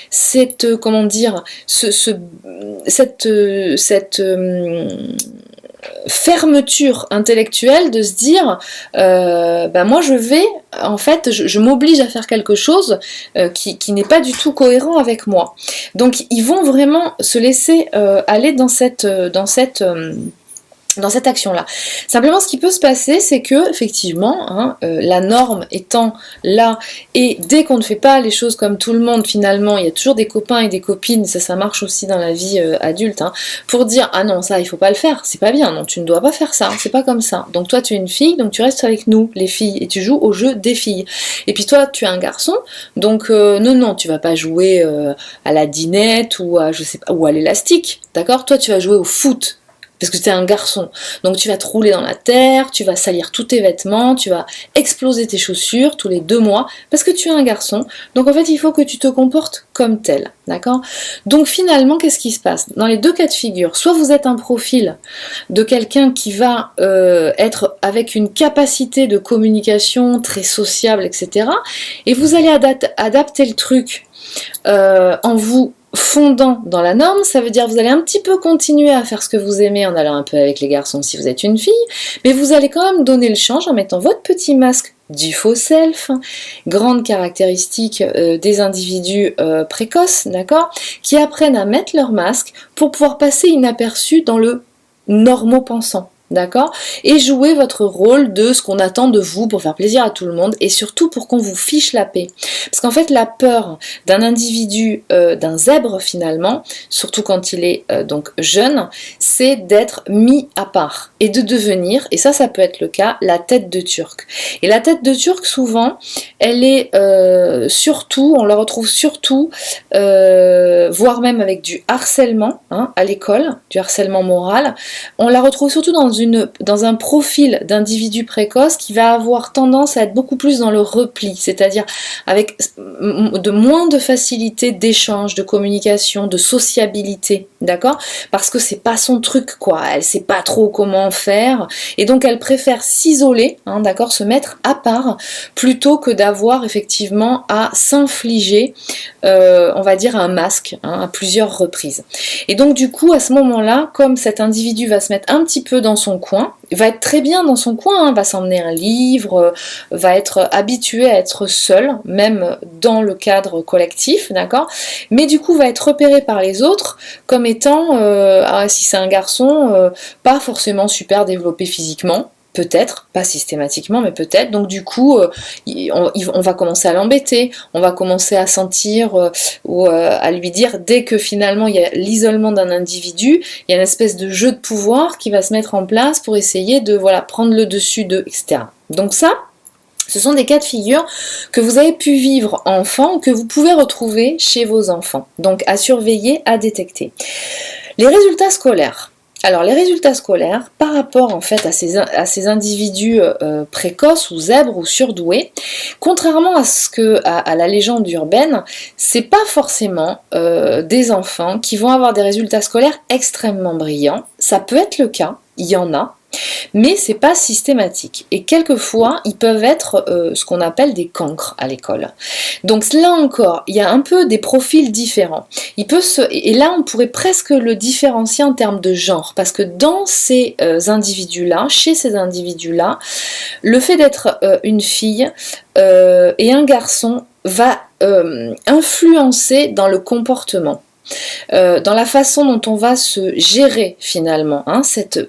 cette comment dire cette fermeture intellectuelle de se dire moi je vais en fait je m'oblige à faire quelque chose qui n'est pas du tout cohérent avec moi. Donc ils vont vraiment se laisser aller dans cette action-là. Simplement, ce qui peut se passer, c'est que, effectivement, la norme étant là, et dès qu'on ne fait pas les choses comme tout le monde, finalement, il y a toujours des copains et des copines, ça marche aussi dans la vie adulte, pour dire, ah non, ça, il faut pas le faire, c'est pas bien, non, tu ne dois pas faire ça, c'est pas comme ça. Donc toi, tu es une fille, donc tu restes avec nous, les filles, et tu joues au jeu des filles. Et puis toi, tu es un garçon, donc non, tu vas pas jouer à la dinette, ou à, je sais pas, ou à l'élastique, d'accord? Toi, tu vas jouer au foot. Parce que t'es un garçon, donc tu vas te rouler dans la terre, tu vas salir tous tes vêtements, tu vas exploser tes chaussures tous les 2 mois, parce que tu es un garçon, donc en fait il faut que tu te comportes comme tel, d'accord? Donc finalement, qu'est-ce qui se passe? Dans les 2 cas de figure, soit vous êtes un profil de quelqu'un qui va être avec une capacité de communication très sociable, etc., et vous allez adapter le truc en vous fondant dans la norme, ça veut dire que vous allez un petit peu continuer à faire ce que vous aimez en allant un peu avec les garçons si vous êtes une fille, mais vous allez quand même donner le change en mettant votre petit masque du faux self, grande caractéristique des individus précoces, d'accord, qui apprennent à mettre leur masque pour pouvoir passer inaperçu dans le normopensant. D'accord? Et jouer votre rôle de ce qu'on attend de vous pour faire plaisir à tout le monde et surtout pour qu'on vous fiche la paix. Parce qu'en fait, la peur d'un individu, d'un zèbre finalement, surtout quand il est donc jeune, c'est d'être mis à part et de devenir, et ça peut être le cas, la tête de Turc. Et la tête de Turc, souvent, elle est surtout, on la retrouve surtout, voire même avec du harcèlement hein, à l'école, du harcèlement moral, on la retrouve surtout dans un profil d'individu précoce qui va avoir tendance à être beaucoup plus dans le repli, c'est-à-dire avec moins de facilité d'échange, de communication, de sociabilité, d'accord? Parce que c'est pas son truc, quoi, elle sait pas trop comment faire, et donc elle préfère s'isoler, hein, d'accord, se mettre à part, plutôt que d'avoir effectivement à s'infliger, on va dire, un masque, hein, à plusieurs reprises. Et donc du coup, à ce moment-là, comme cet individu va se mettre un petit peu dans son coin, va être très bien dans son coin, hein, va s'emmener un livre, va être habitué à être seul, même dans le cadre collectif, d'accord, mais du coup va être repéré par les autres comme étant, si c'est un garçon, pas forcément super développé physiquement, peut-être, pas systématiquement, mais peut-être. Donc du coup, on va commencer à l'embêter, on va commencer à sentir ou à lui dire, dès que finalement il y a l'isolement d'un individu, il y a une espèce de jeu de pouvoir qui va se mettre en place pour essayer de prendre le dessus d'eux, etc. Donc ça, ce sont des cas de figure que vous avez pu vivre enfant ou que vous pouvez retrouver chez vos enfants. Donc à surveiller, à détecter. Les résultats scolaires. Alors les résultats scolaires, par rapport en fait à ces individus précoces ou zèbres ou surdoués, contrairement à la légende urbaine, c'est pas forcément des enfants qui vont avoir des résultats scolaires extrêmement brillants. Ça peut être le cas, il y en a, mais c'est pas systématique. Et quelquefois, ils peuvent être ce qu'on appelle des cancres à l'école. Donc là encore, il y a un peu des profils différents. Et là, on pourrait presque le différencier en termes de genre, parce que dans ces individus-là, chez ces individus-là, le fait d'être une fille et un garçon va influencer dans le comportement. Dans la façon dont on va se gérer finalement, hein, cette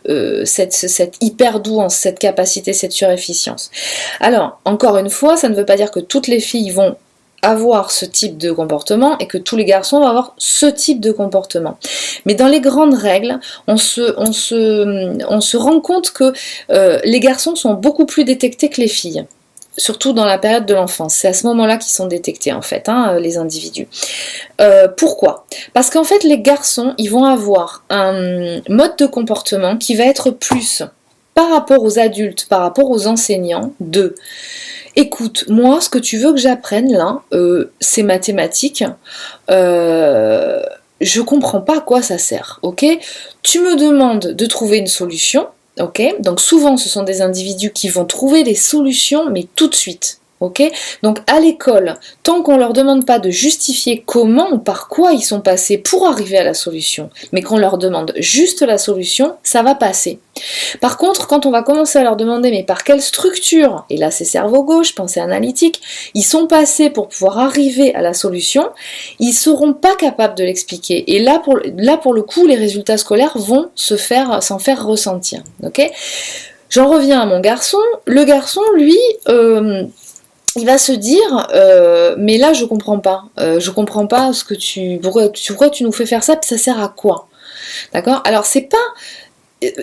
hyper-douance, cette capacité, cette surefficience. Alors, encore une fois, ça ne veut pas dire que toutes les filles vont avoir ce type de comportement et que tous les garçons vont avoir ce type de comportement. Mais dans les grandes règles, on se rend compte que les garçons sont beaucoup plus détectés que les filles. Surtout dans la période de l'enfance. C'est à ce moment-là qu'ils sont détectés, en fait, hein, les individus. Pourquoi? Parce qu'en fait, les garçons, ils vont avoir un mode de comportement qui va être plus, par rapport aux adultes, par rapport aux enseignants, de écoute, moi, ce que tu veux que j'apprenne, là, c'est mathématiques. Je comprends pas à quoi ça sert, ok? Tu me demandes de trouver une solution. Ok, donc souvent ce sont des individus qui vont trouver des solutions, mais tout de suite. Ok, donc à l'école, tant qu'on leur demande pas de justifier comment ou par quoi ils sont passés pour arriver à la solution, mais qu'on leur demande juste la solution, ça va passer. Par contre, quand on va commencer à leur demander mais par quelle structure, et là c'est cerveau gauche, pensée analytique, ils sont passés pour pouvoir arriver à la solution, ils seront pas capables de l'expliquer. Et là pour le coup, les résultats scolaires vont s'en faire ressentir. Ok, j'en reviens à mon garçon. Le garçon, lui, il va se dire mais là je comprends pas ce que pourquoi tu nous fais faire ça, puis ça sert à quoi, d'accord? Alors c'est pas,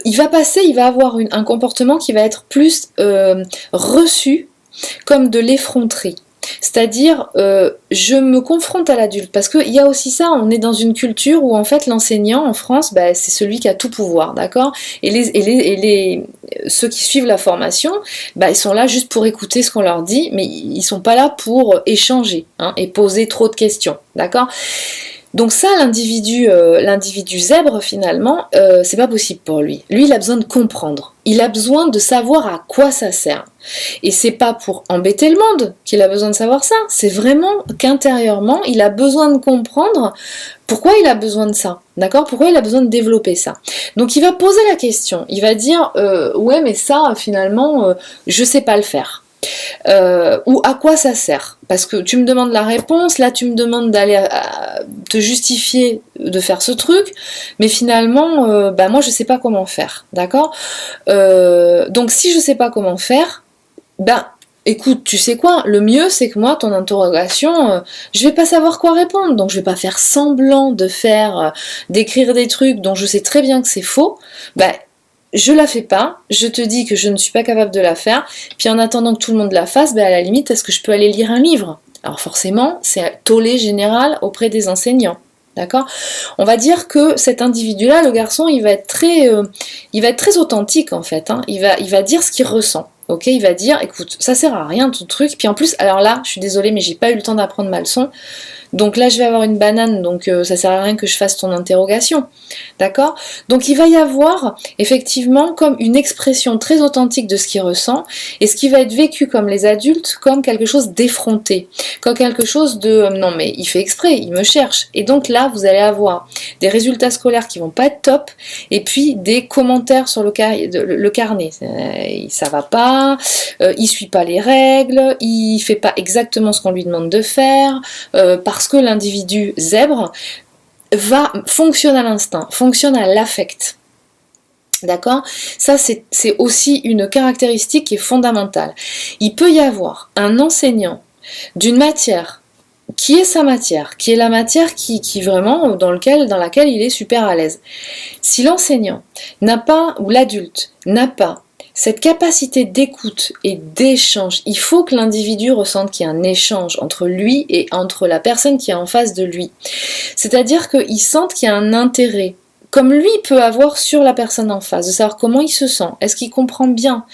il va avoir un comportement qui va être plus reçu comme de l'effronterie. C'est-à-dire, je me confronte à l'adulte, parce qu'il y a aussi ça, on est dans une culture où en fait l'enseignant en France, c'est celui qui a tout pouvoir, d'accord? Et ceux qui suivent la formation, ils sont là juste pour écouter ce qu'on leur dit, mais ils sont pas là pour échanger, hein, et poser trop de questions, d'accord? Donc ça, l'individu zèbre, finalement, c'est pas possible pour lui. Lui, il a besoin de comprendre. Il a besoin de savoir à quoi ça sert. Et c'est pas pour embêter le monde qu'il a besoin de savoir ça. C'est vraiment qu'intérieurement, il a besoin de comprendre pourquoi il a besoin de ça. D'accord? Pourquoi il a besoin de développer ça. Donc il va poser la question. Il va dire, ouais, mais ça, finalement, je sais pas le faire. Ou à quoi ça sert? Parce que tu me demandes la réponse, là tu me demandes d'aller te justifier de faire ce truc, mais finalement, bah moi je sais pas comment faire, d'accord? Donc si je sais pas comment faire, ben écoute, tu sais quoi? Le mieux c'est que moi ton interrogation, je vais pas savoir quoi répondre, donc je vais pas faire semblant d'écrire des trucs dont je sais très bien que c'est faux. Ben je la fais pas, je te dis que je ne suis pas capable de la faire, puis en attendant que tout le monde la fasse, ben à la limite, est-ce que je peux aller lire un livre? Alors forcément, c'est un tollé général auprès des enseignants, d'accord? On va dire que cet individu-là, le garçon, il va être très authentique en fait, hein. Il va dire ce qu'il ressent. Ok, il va dire, écoute, ça sert à rien ton truc, puis en plus, alors là, je suis désolée, mais j'ai pas eu le temps d'apprendre ma leçon, donc là je vais avoir une banane, donc ça sert à rien que je fasse ton interrogation, d'accord? Donc il va y avoir effectivement comme une expression très authentique de ce qu'il ressent, et ce qui va être vécu comme les adultes comme quelque chose d'effronté, comme quelque chose de non mais il fait exprès, il me cherche, et donc là vous allez avoir des résultats scolaires qui vont pas être top, et puis des commentaires sur le carnet, ça va pas, il suit pas les règles, il fait pas exactement ce qu'on lui demande de faire, parce que l'individu zèbre fonctionne à l'instinct, fonctionne à l'affect. D'accord? Ça, c'est aussi une caractéristique qui est fondamentale. Il peut y avoir un enseignant d'une matière qui est sa matière, qui est la matière qui vraiment dans laquelle il est super à l'aise. Si l'enseignant n'a pas, ou l'adulte n'a pas cette capacité d'écoute et d'échange, il faut que l'individu ressente qu'il y a un échange entre lui et entre la personne qui est en face de lui. C'est-à-dire qu'il sente qu'il y a un intérêt, comme lui peut avoir sur la personne en face, de savoir comment il se sent, est-ce qu'il comprend bien,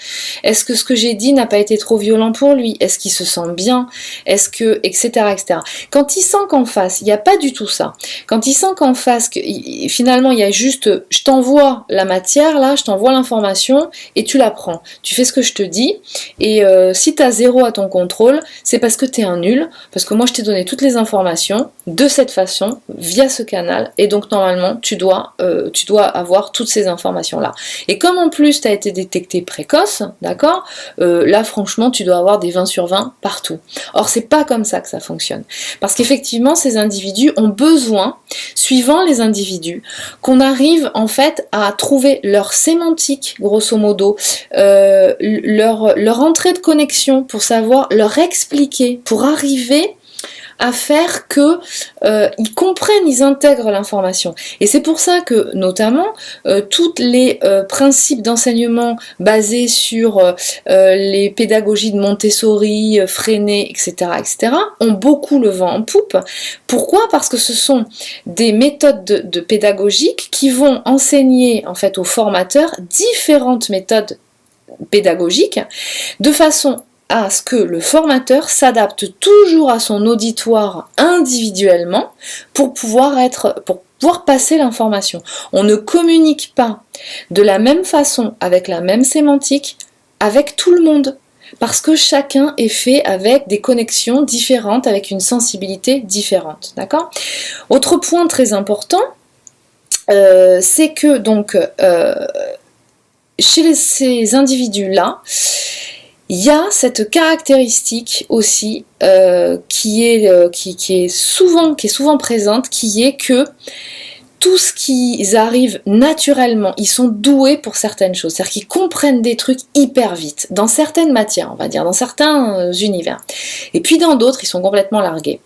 est-ce que ce que j'ai dit n'a pas été trop violent pour lui, est-ce qu'il se sent bien, est-ce que, etc., etc. Quand il sent qu'en face, il n'y a pas du tout ça, quand il sent qu'en face, finalement, il y a juste, je t'envoie la matière, là, je t'envoie l'information, et tu la prends, tu fais ce que je te dis, et si tu as 0 à ton contrôle, c'est parce que tu es un nul, parce que moi je t'ai donné toutes les informations, de cette façon, via ce canal, et donc normalement, tu dois avoir toutes ces informations-là. Et comme en plus tu as été détecté précoce, d'accord, là franchement tu dois avoir des 20 sur 20 partout. Or c'est pas comme ça que ça fonctionne. Parce qu'effectivement ces individus ont besoin, suivant les individus, qu'on arrive en fait à trouver leur sémantique, grosso modo, leur entrée de connexion pour savoir, leur expliquer, pour arriver à faire que ils comprennent, ils intègrent l'information. Et c'est pour ça que, notamment, tous les principes d'enseignement basés sur les pédagogies de Montessori, Freinet, etc., etc., ont beaucoup le vent en poupe. Pourquoi? Parce que ce sont des méthodes de pédagogiques qui vont enseigner, en fait, aux formateurs différentes méthodes pédagogiques de façon à ce que le formateur s'adapte toujours à son auditoire individuellement pour pouvoir passer l'information. On ne communique pas de la même façon, avec la même sémantique, avec tout le monde. Parce que chacun est fait avec des connexions différentes, avec une sensibilité différente. D'accord ? Autre point très important, c'est que donc chez ces individus-là, il y a cette caractéristique aussi qui est souvent présente, qui est que tout ce qu'ils arrivent naturellement, ils sont doués pour certaines choses, c'est-à-dire qu'ils comprennent des trucs hyper vite, dans certaines matières, on va dire, dans certains univers. Et puis dans d'autres, ils sont complètement largués.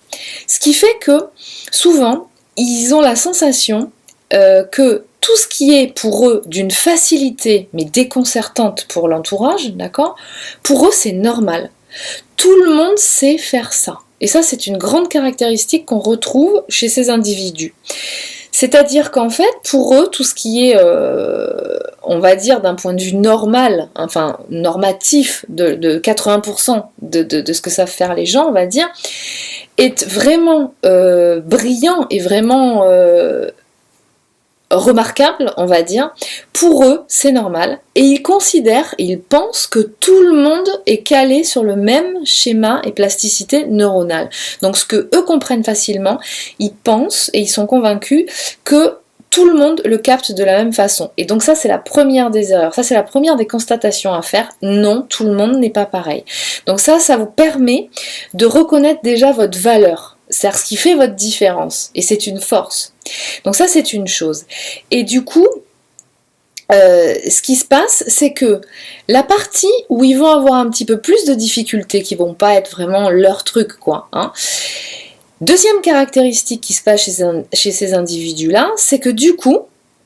Ce qui fait que, souvent, ils ont la sensation que tout ce qui est pour eux d'une facilité, mais déconcertante pour l'entourage, d'accord ? Pour eux, c'est normal. Tout le monde sait faire ça. Et ça, c'est une grande caractéristique qu'on retrouve chez ces individus. C'est-à-dire qu'en fait, pour eux, tout ce qui est, on va dire, d'un point de vue normal, enfin normatif, de 80% de ce que savent faire les gens, on va dire, est vraiment brillant et vraiment remarquable, on va dire. Pour eux, c'est normal. Et ils considèrent, ils pensent que tout le monde est calé sur le même schéma et plasticité neuronale. Donc ce que eux comprennent facilement, ils pensent et ils sont convaincus que tout le monde le capte de la même façon. Et donc ça, c'est la première des erreurs. Ça, c'est la première des constatations à faire. Non, tout le monde n'est pas pareil. Donc ça vous permet de reconnaître déjà votre valeur. C'est-à-dire ce qui fait votre différence. Et c'est une force. Donc ça, c'est une chose. Et du coup, ce qui se passe, c'est que la partie où ils vont avoir un petit peu plus de difficultés, qui vont pas être vraiment leur truc, quoi. Hein. Deuxième caractéristique qui se passe chez ces individus-là, c'est que du coup,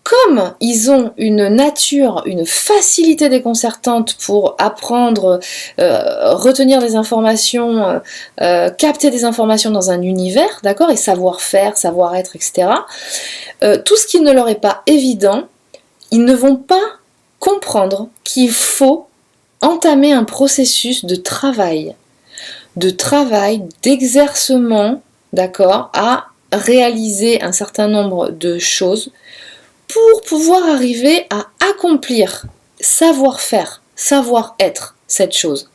comme ils ont une nature, une facilité déconcertante pour apprendre, retenir des informations, capter des informations dans un univers, d'accord, et savoir faire, savoir être, etc., tout ce qui ne leur est pas évident, ils ne vont pas comprendre qu'il faut entamer un processus de travail, d'exercement, d'accord, à réaliser un certain nombre de choses pour pouvoir arriver à accomplir, savoir faire, savoir être cette chose.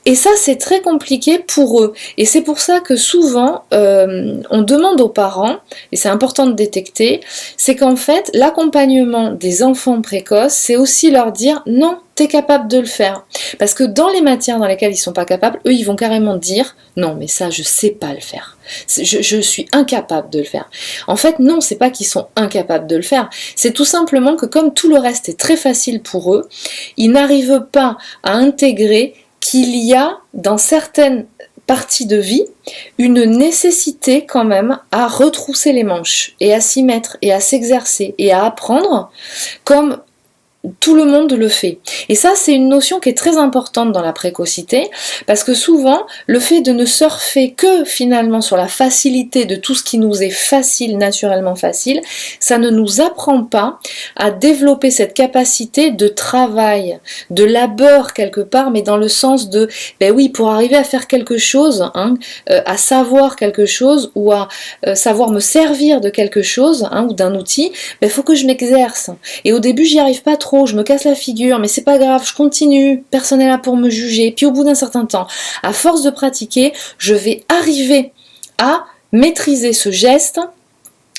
Et ça, c'est très compliqué pour eux. Et c'est pour ça que souvent, on demande aux parents, et c'est important de détecter, c'est qu'en fait, l'accompagnement des enfants précoces, c'est aussi leur dire non, t'es capable de le faire. Parce que dans les matières dans lesquelles ils sont pas capables, eux, ils vont carrément dire non, mais ça, je sais pas le faire. Je suis incapable de le faire. En fait, non, c'est pas qu'ils sont incapables de le faire. C'est tout simplement que comme tout le reste est très facile pour eux, ils n'arrivent pas à intégrer qu'il y a dans certaines parties de vie une nécessité quand même à retrousser les manches et à s'y mettre et à s'exercer et à apprendre comme tout le monde le fait. Et ça, c'est une notion qui est très importante dans la précocité, parce que souvent, le fait de ne surfer que finalement sur la facilité de tout ce qui nous est facile, naturellement facile, ça ne nous apprend pas à développer cette capacité de travail, de labeur quelque part, mais dans le sens de, ben oui, pour arriver à faire quelque chose, hein, à savoir quelque chose, ou à savoir me servir de quelque chose, hein, ou d'un outil, ben faut que je m'exerce. Et au début, j'y arrive pas trop, je me casse la figure, mais c'est pas grave, je continue, personne n'est là pour me juger. Puis au bout d'un certain temps, à force de pratiquer, je vais arriver à maîtriser ce geste,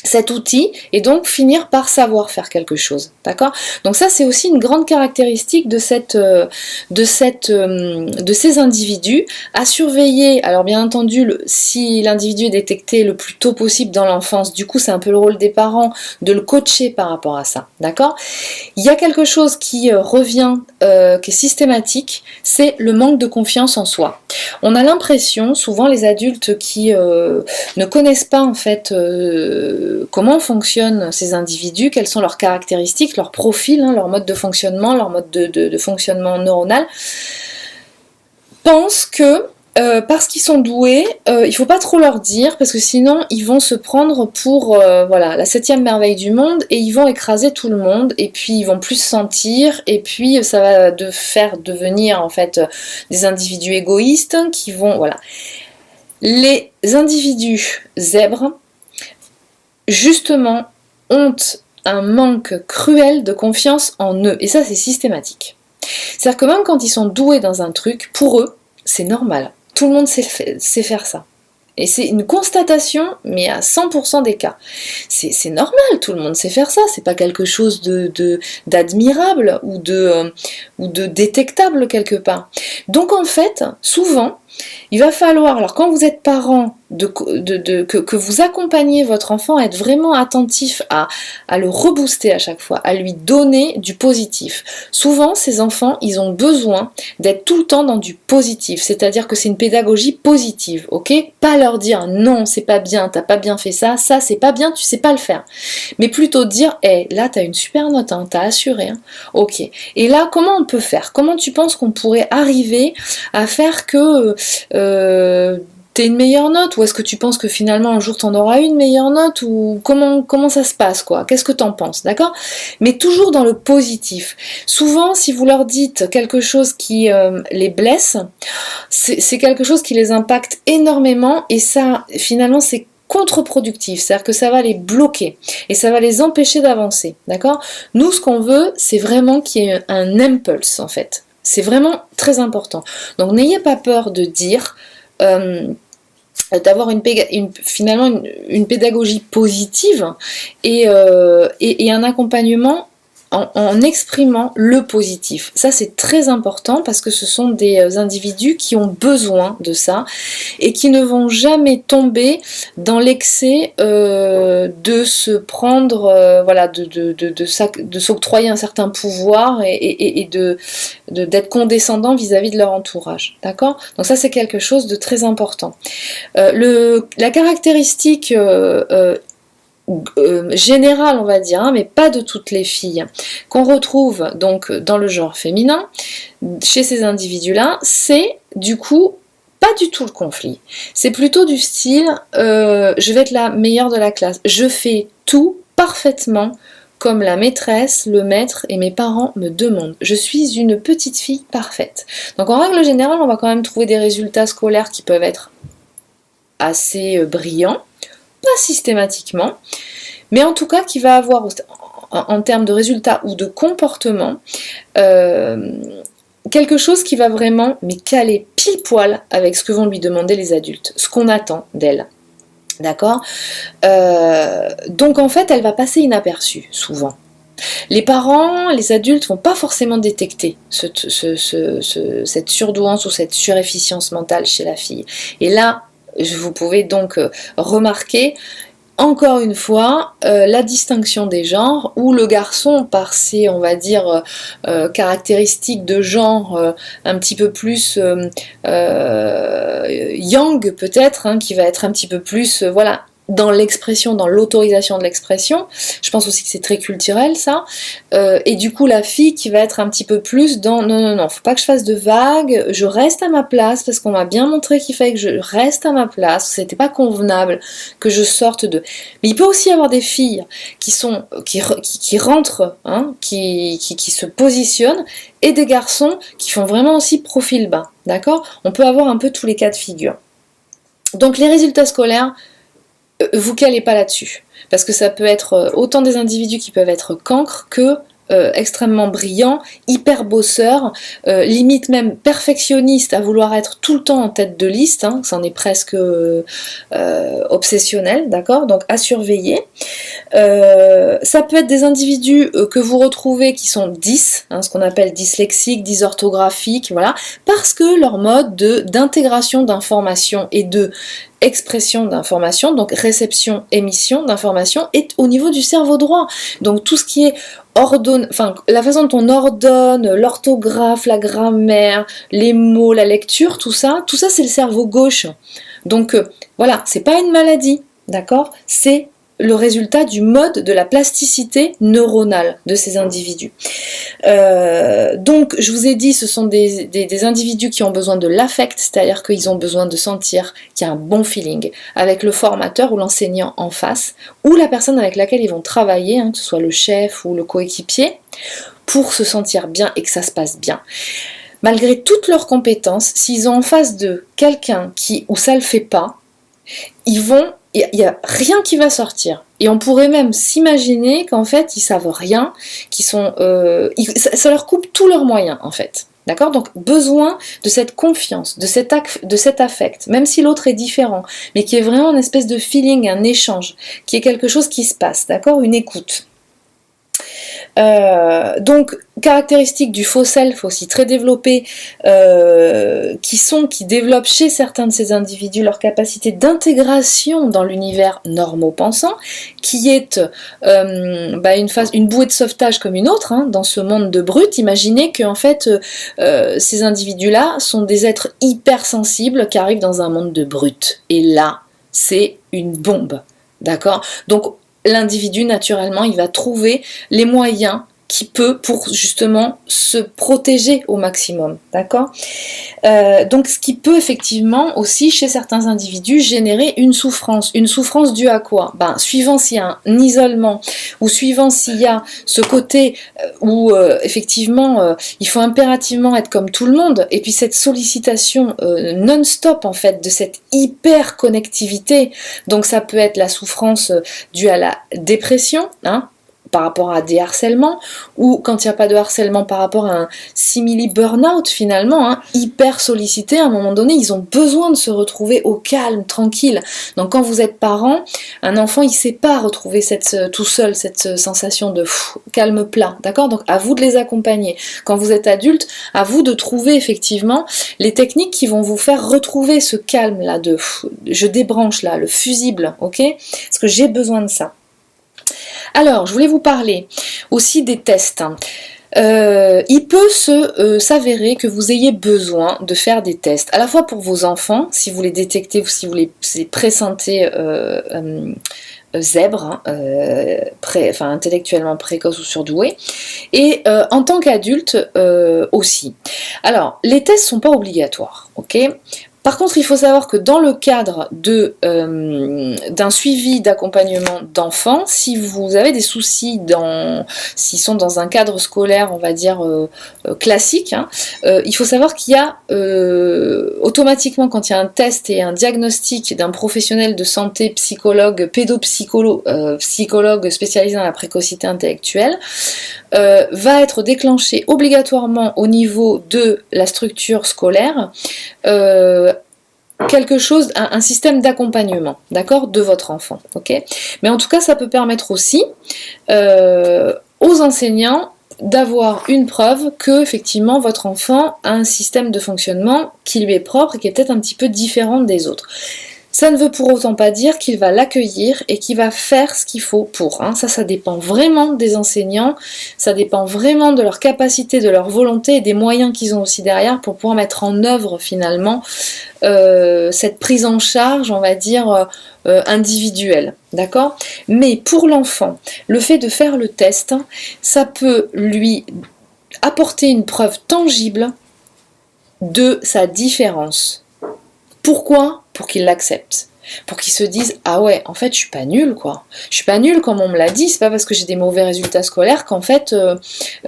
cet outil, et donc finir par savoir faire quelque chose, d'accord? Donc ça, c'est aussi une grande caractéristique de ces individus à surveiller. Alors bien entendu, si l'individu est détecté le plus tôt possible dans l'enfance, du coup c'est un peu le rôle des parents de le coacher par rapport à ça, d'accord? Il y a quelque chose qui revient, qui est systématique, c'est le manque de confiance en soi. On a l'impression, souvent les adultes qui ne connaissent pas en fait comment fonctionnent ces individus, quelles sont leurs caractéristiques, leur profil, hein, leur mode de fonctionnement, leur mode de fonctionnement neuronal, pensent que parce qu'ils sont doués, il ne faut pas trop leur dire, parce que sinon ils vont se prendre pour voilà, la 7e merveille du monde, et ils vont écraser tout le monde, et puis ils vont plus se sentir, et puis ça va faire devenir en fait des individus égoïstes qui vont... Voilà. Les individus zèbres, justement, ont un manque cruel de confiance en eux. Et ça, c'est systématique. C'est-à-dire que même quand ils sont doués dans un truc, pour eux, c'est normal. Tout le monde sait faire ça. Et c'est une constatation, mais à 100% des cas. C'est normal, tout le monde sait faire ça. C'est pas quelque chose d'admirable ou de détectable quelque part. Donc en fait, souvent, il va falloir, alors quand vous êtes parent, que vous accompagnez votre enfant à être vraiment attentif à le rebooster à chaque fois, à lui donner du positif. Souvent, ces enfants, ils ont besoin d'être tout le temps dans du positif, c'est-à-dire que c'est une pédagogie positive, ok? Pas leur dire non, c'est pas bien, t'as pas bien fait ça c'est pas bien, tu sais pas le faire. Mais plutôt dire, hey, là t'as une super note, hein, t'as assuré, hein. Ok. Et là, comment on peut faire? Comment tu penses qu'on pourrait arriver à faire que t'aies une meilleure note, ou est-ce que tu penses que finalement un jour t'en auras une meilleure note, ou comment ça se passe, quoi? Qu'est-ce que t'en penses, d'accord? Mais toujours dans le positif. Souvent, si vous leur dites quelque chose qui les blesse, c'est quelque chose qui les impacte énormément, et ça, finalement, c'est contre-productif, c'est-à-dire que ça va les bloquer et ça va les empêcher d'avancer, d'accord? Nous, ce qu'on veut, c'est vraiment qu'il y ait un impulse, en fait. C'est vraiment très important. Donc, n'ayez pas peur de dire, d'avoir finalement une pédagogie positive et un accompagnement en exprimant le positif. Ça, c'est très important parce que ce sont des individus qui ont besoin de ça et qui ne vont jamais tomber dans l'excès de se prendre, voilà, de s'octroyer un certain pouvoir et d'être condescendant vis-à-vis de leur entourage. D'accord? Donc ça, c'est quelque chose de très important. La caractéristique générale, on va dire, hein, mais pas de toutes les filles, qu'on retrouve donc dans le genre féminin, chez ces individus-là, c'est du coup pas du tout le conflit. C'est plutôt du style je vais être la meilleure de la classe, je fais tout parfaitement comme la maîtresse, le maître et mes parents me demandent. Je suis une petite fille parfaite. Donc en règle générale, on va quand même trouver des résultats scolaires qui peuvent être assez brillants, pas systématiquement, mais en tout cas qui va avoir en termes de résultats ou de comportement quelque chose qui va vraiment caler pile poil avec ce que vont lui demander les adultes, ce qu'on attend d'elle. D'accord? Donc en fait, elle va passer inaperçue souvent. Les parents, les adultes vont pas forcément détecter cette surdouance ou cette surefficience mentale chez la fille. Et là, vous pouvez donc remarquer encore une fois la distinction des genres, où le garçon, par ses, on va dire, caractéristiques de genre un petit peu plus yang peut-être, hein, qui va être un petit peu plus, voilà, dans l'expression, dans l'autorisation de l'expression. Je pense aussi que c'est très culturel, ça. Et du coup, la fille qui va être un petit peu plus dans non, faut pas que je fasse de vagues, je reste à ma place parce qu'on m'a bien montré qu'il fallait que je reste à ma place, c'était pas convenable que je sorte de. Mais il peut aussi y avoir des filles qui rentrent, hein, qui se positionnent, et des garçons qui font vraiment aussi profil bas, d'accord? On peut avoir un peu tous les cas de figure. Donc les résultats scolaires, vous calez pas là-dessus, parce que ça peut être autant des individus qui peuvent être cancres que extrêmement brillants, hyper bosseurs, limite même perfectionnistes, à vouloir être tout le temps en tête de liste, hein, c'en est presque obsessionnel, d'accord? Donc à surveiller. Ça peut être des individus que vous retrouvez qui sont ce qu'on appelle dyslexiques, dysorthographiques, voilà, parce que leur mode d'intégration d'informations et de expression d'informations, donc réception, émission d'informations, est au niveau du cerveau droit. Donc tout ce qui est la façon dont on ordonne, l'orthographe, la grammaire, les mots, la lecture, tout ça c'est le cerveau gauche. Donc voilà, c'est pas une maladie, d'accord? C'est le résultat du mode de la plasticité neuronale de ces individus. Donc, je vous ai dit, ce sont des individus qui ont besoin de l'affect, c'est-à-dire qu'ils ont besoin de sentir qu'il y a un bon feeling avec le formateur ou l'enseignant en face, ou la personne avec laquelle ils vont travailler, hein, que ce soit le chef ou le coéquipier, pour se sentir bien et que ça se passe bien. Malgré toutes leurs compétences, s'ils ont en face d'eux quelqu'un où ça le fait pas, il n'y a rien qui va sortir. Et on pourrait même s'imaginer qu'en fait, ils savent rien, ça leur coupe tous leurs moyens, en fait. D'accord? Donc, besoin de cette confiance, de cet affect, même si l'autre est différent, mais qui est vraiment une espèce de feeling, un échange, qui est quelque chose qui se passe, d'accord? Une écoute. Donc, caractéristiques du faux self aussi très développées, qui développent chez certains de ces individus leur capacité d'intégration dans l'univers normopensant, qui est une bouée de sauvetage comme une autre, hein, dans ce monde de brut. Imaginez que en fait, ces individus-là sont des êtres hypersensibles qui arrivent dans un monde de brut. Et là, c'est une bombe. D'accord? Donc, l'individu, naturellement, il va trouver les moyens qui peut pour justement se protéger au maximum, d'accord? Donc ce qui peut effectivement aussi chez certains individus générer une souffrance due à quoi? Ben, suivant s'il y a un isolement ou suivant s'il y a ce côté où effectivement il faut impérativement être comme tout le monde, et puis cette sollicitation non-stop en fait de cette hyper connectivité, donc ça peut être la souffrance due à la dépression, hein, par rapport à des harcèlements, ou quand il n'y a pas de harcèlement par rapport à un simili burn-out finalement, hein, hyper sollicité, à un moment donné, ils ont besoin de se retrouver au calme, tranquille. Donc quand vous êtes parent, un enfant, il ne sait pas retrouver tout seul cette sensation de calme plat, d'accord? Donc à vous de les accompagner. Quand vous êtes adulte, à vous de trouver effectivement les techniques qui vont vous faire retrouver ce calme-là de je débranche là, le fusible, ok? Parce que j'ai besoin de ça. Alors, je voulais vous parler aussi des tests. Il peut s'avérer que vous ayez besoin de faire des tests, à la fois pour vos enfants, si vous les détectez ou si vous les pressentez zèbres, intellectuellement précoces ou surdoués, et en tant qu'adulte aussi. Alors, les tests ne sont pas obligatoires, ok ? Par contre, il faut savoir que dans le cadre d'un suivi d'accompagnement d'enfants, si vous avez des soucis s'ils sont dans un cadre scolaire, on va dire classique, hein, il faut savoir qu'il y a automatiquement, quand il y a un test et un diagnostic d'un professionnel de santé, psychologue, psychologue spécialisé dans la précocité intellectuelle, va être déclenché obligatoirement au niveau de la structure scolaire quelque chose, un système d'accompagnement, d'accord, de votre enfant, ok. Mais en tout cas, ça peut permettre aussi aux enseignants d'avoir une preuve que effectivement votre enfant a un système de fonctionnement qui lui est propre et qui est peut-être un petit peu différent des autres. Ça ne veut pour autant pas dire qu'il va l'accueillir et qu'il va faire ce qu'il faut pour. Hein. Ça dépend vraiment des enseignants, ça dépend vraiment de leur capacité, de leur volonté et des moyens qu'ils ont aussi derrière pour pouvoir mettre en œuvre finalement cette prise en charge, on va dire, individuelle. D'accord ? Mais pour l'enfant, le fait de faire le test, ça peut lui apporter une preuve tangible de sa différence. Pourquoi ? Pour qu'il l'accepte. Pour qu'il se dise « Ah ouais, en fait, je suis pas nulle, quoi. Je suis pas nulle comme on me l'a dit, c'est pas parce que j'ai des mauvais résultats scolaires qu'en fait,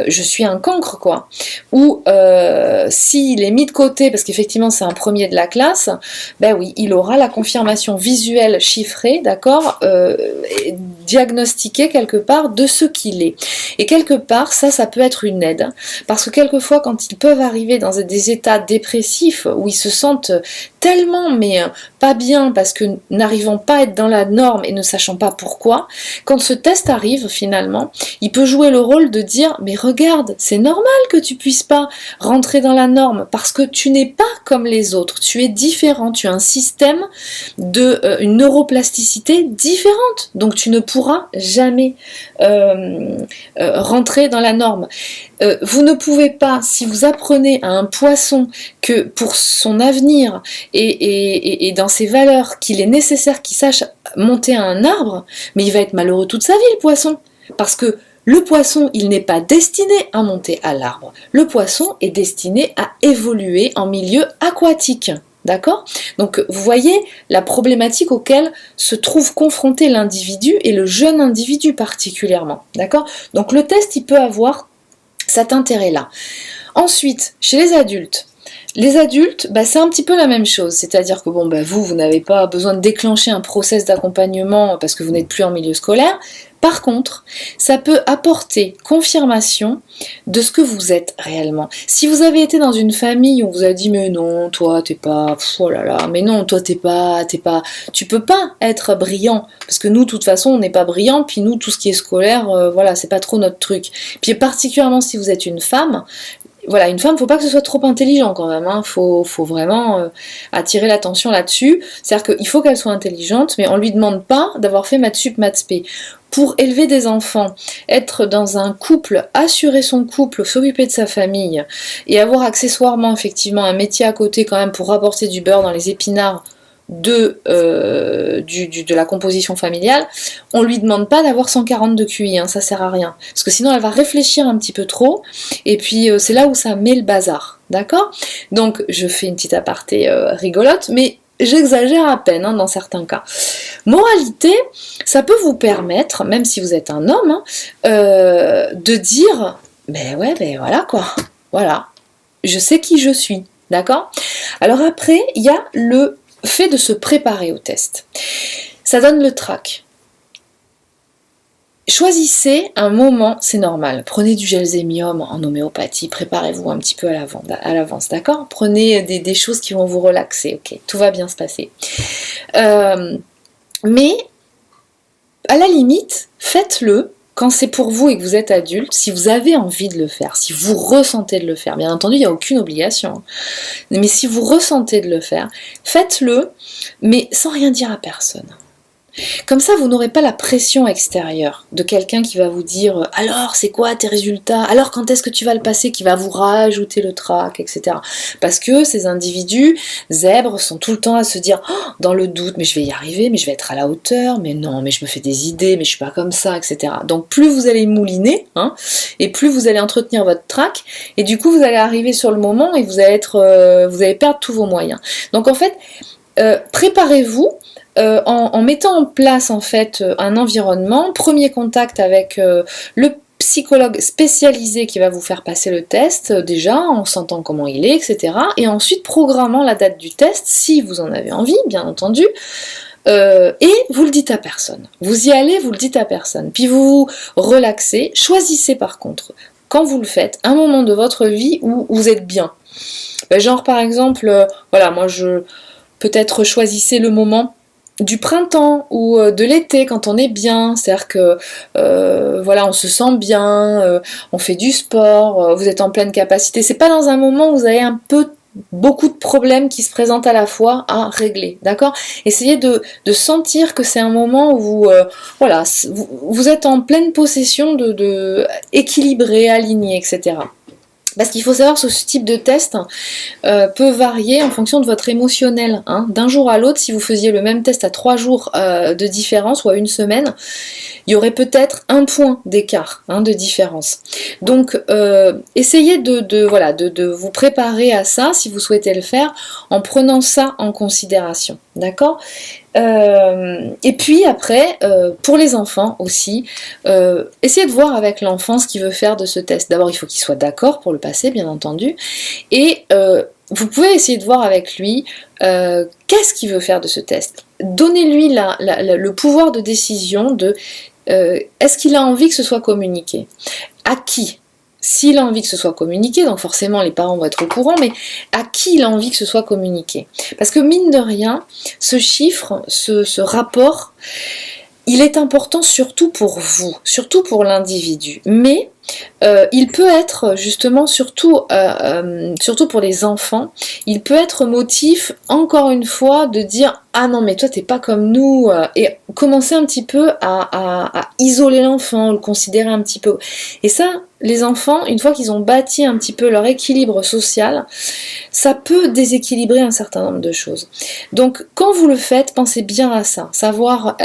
je suis un cancre, quoi. » Ou s'il est mis de côté, parce qu'effectivement, c'est un premier de la classe, ben oui, il aura la confirmation visuelle chiffrée, d'accord, diagnostiquée quelque part de ce qu'il est. Et quelque part, ça peut être une aide. Parce que quelquefois, quand ils peuvent arriver dans des états dépressifs, où ils se sentent tellement, mais pas bien, parce que n'arrivant pas à être dans la norme et ne sachant pas pourquoi, quand ce test arrive finalement, il peut jouer le rôle de dire mais regarde, c'est normal que tu puisses pas rentrer dans la norme parce que tu n'es pas comme les autres, tu es différent, tu as un système une neuroplasticité différente, donc tu ne pourras jamais rentrer dans la norme. Vous ne pouvez pas, si vous apprenez à un poisson que pour son avenir et dans ses valeurs, qu'il est nécessaire qu'il sache monter à un arbre, mais il va être malheureux toute sa vie, le poisson. Parce que le poisson, il n'est pas destiné à monter à l'arbre. Le poisson est destiné à évoluer en milieu aquatique. D'accord ? Donc vous voyez la problématique auquel se trouve confronté l'individu et le jeune individu particulièrement. D'accord ? Donc le test, il peut avoir cet intérêt-là. Ensuite, chez les adultes, c'est un petit peu la même chose, c'est-à-dire que vous n'avez pas besoin de déclencher un process d'accompagnement parce que vous n'êtes plus en milieu scolaire. Par contre, ça peut apporter confirmation de ce que vous êtes réellement. Si vous avez été dans une famille où on vous a dit mais non, toi t'es pas, oh là là, mais non, toi t'es pas, tu peux pas être brillant parce que nous de toute façon on n'est pas brillant, puis nous tout ce qui est scolaire, c'est pas trop notre truc. Puis particulièrement si vous êtes une femme. Voilà, une femme, faut pas que ce soit trop intelligent quand même, hein. Faut vraiment attirer l'attention là-dessus. C'est-à-dire qu'il faut qu'elle soit intelligente, mais on lui demande pas d'avoir fait maths sup, maths spé. Pour élever des enfants, être dans un couple, assurer son couple, s'occuper de sa famille, et avoir accessoirement effectivement un métier à côté quand même pour rapporter du beurre dans les épinards de la composition familiale, on lui demande pas d'avoir 140 de QI, hein, ça sert à rien. Parce que sinon elle va réfléchir un petit peu trop, et puis c'est là où ça met le bazar, d'accord? Donc je fais une petite aparté rigolote, mais j'exagère à peine hein, dans certains cas. Moralité, ça peut vous permettre, même si vous êtes un homme, hein, de dire, ben ouais, ben voilà quoi, voilà, je sais qui je suis, d'accord? Alors après, il y a le fait de se préparer au test. Ça donne le trac. Choisissez un moment, c'est normal. Prenez du gelzémium en homéopathie, préparez-vous un petit peu à l'avance, d'accord? Prenez des choses qui vont vous relaxer, ok? Tout va bien se passer. Mais, à la limite, faites-le quand c'est pour vous et que vous êtes adulte, si vous avez envie de le faire, si vous ressentez de le faire. Bien entendu, il n'y a aucune obligation. Mais si vous ressentez de le faire, faites-le, mais sans rien dire à personne. Comme ça, vous n'aurez pas la pression extérieure de quelqu'un qui va vous dire « Alors, c'est quoi tes résultats? Alors, quand est-ce que tu vas le passer ?» qui va vous rajouter le trac, etc. Parce que ces individus, zèbres, sont tout le temps à se dire oh, dans le doute, mais je vais y arriver, mais je vais être à la hauteur, mais non, mais je me fais des idées, mais je suis pas comme ça, etc. Donc, plus vous allez mouliner, hein, et plus vous allez entretenir votre trac, et du coup, vous allez arriver sur le moment et vous allez perdre tous vos moyens. Donc, en fait, préparez-vous en mettant en place en fait un environnement, premier contact avec le psychologue spécialisé qui va vous faire passer le test déjà, en sentant comment il est, etc. Et ensuite programmant la date du test, si vous en avez envie, bien entendu. Et vous le dites à personne. Vous y allez, vous le dites à personne. Puis vous vous relaxez. Choisissez par contre, quand vous le faites, un moment de votre vie où vous êtes bien. Genre par exemple, voilà, moi peut-être choisissez le moment du printemps ou de l'été quand on est bien, c'est-à-dire que voilà, on se sent bien, on fait du sport, vous êtes en pleine capacité. C'est pas dans un moment où vous avez beaucoup de problèmes qui se présentent à la fois à régler, d'accord? Essayez de sentir que c'est un moment où voilà, vous êtes en pleine possession de équilibré, aligné, etc. Parce qu'il faut savoir que ce type de test peut varier en fonction de votre émotionnel. Hein. D'un jour à l'autre, si vous faisiez le même test à 3 jours de différence ou à une semaine, il y aurait peut-être 1 point d'écart de différence. Donc, essayez de vous préparer à ça, si vous souhaitez le faire, en prenant ça en considération. D'accord ? Et puis après, pour les enfants aussi, essayez de voir avec l'enfant ce qu'il veut faire de ce test. D'abord, il faut qu'il soit d'accord pour le passer, bien entendu. Et vous pouvez essayer de voir avec lui qu'est-ce qu'il veut faire de ce test. Donnez-lui le pouvoir de décision de est-ce qu'il a envie que ce soit communiqué? À qui? S'il a envie que ce soit communiqué, donc forcément les parents vont être au courant, mais à qui il a envie que ce soit communiqué? Parce que mine de rien, ce chiffre, ce rapport, il est important surtout pour vous, surtout pour l'individu. Mais il peut être justement, surtout pour les enfants, il peut être motif, encore une fois, de dire « Ah non, mais toi, t'es pas comme nous » et commencer un petit peu à isoler l'enfant, le considérer un petit peu. Et ça, les enfants, une fois qu'ils ont bâti un petit peu leur équilibre social, ça peut déséquilibrer un certain nombre de choses. Donc, quand vous le faites, pensez bien à ça, savoir...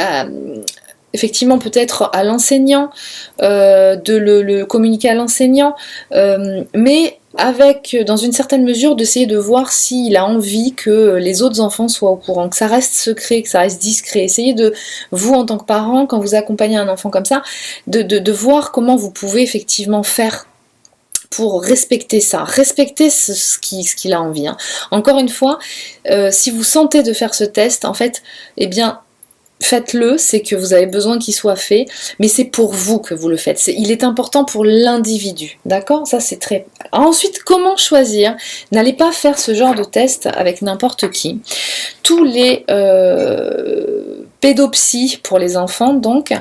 effectivement peut-être à l'enseignant, de le communiquer à l'enseignant, mais avec, dans une certaine mesure, d'essayer de voir s'il a envie que les autres enfants soient au courant, que ça reste secret, que ça reste discret. Essayez de, vous en tant que parent, quand vous accompagnez un enfant comme ça, de voir comment vous pouvez effectivement faire pour respecter ça, respecter ce qu'il a envie. Hein. Encore une fois, si vous sentez de faire ce test, en fait, eh bien, faites-le, c'est que vous avez besoin qu'il soit fait, mais c'est pour vous que vous le faites. Il est important pour l'individu, d'accord? Ça, c'est très... Ensuite, comment choisir? N'allez pas faire ce genre de test avec n'importe qui. Tous les pédopsies pour les enfants, donc,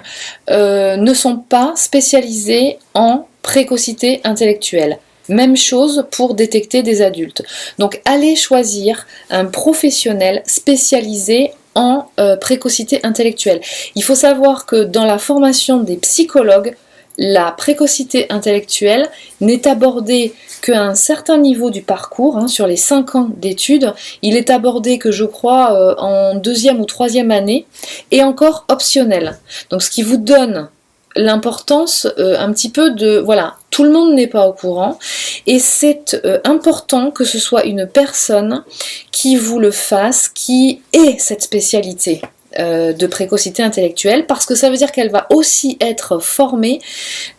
ne sont pas spécialisés en précocité intellectuelle. Même chose pour détecter des adultes. Donc, allez choisir un professionnel spécialisé en précocité intellectuelle. Il faut savoir que dans la formation des psychologues, la précocité intellectuelle n'est abordée qu'à un certain niveau du parcours, hein, sur les 5 ans d'études. Il est abordé que je crois en 2e ou 3e année, et encore optionnel. Donc ce qui vous donne l'importance un petit peu de... Voilà, tout le monde n'est pas au courant, et c'est important que ce soit une personne qui vous le fasse, qui ait cette spécialité de précocité intellectuelle, parce que ça veut dire qu'elle va aussi être formée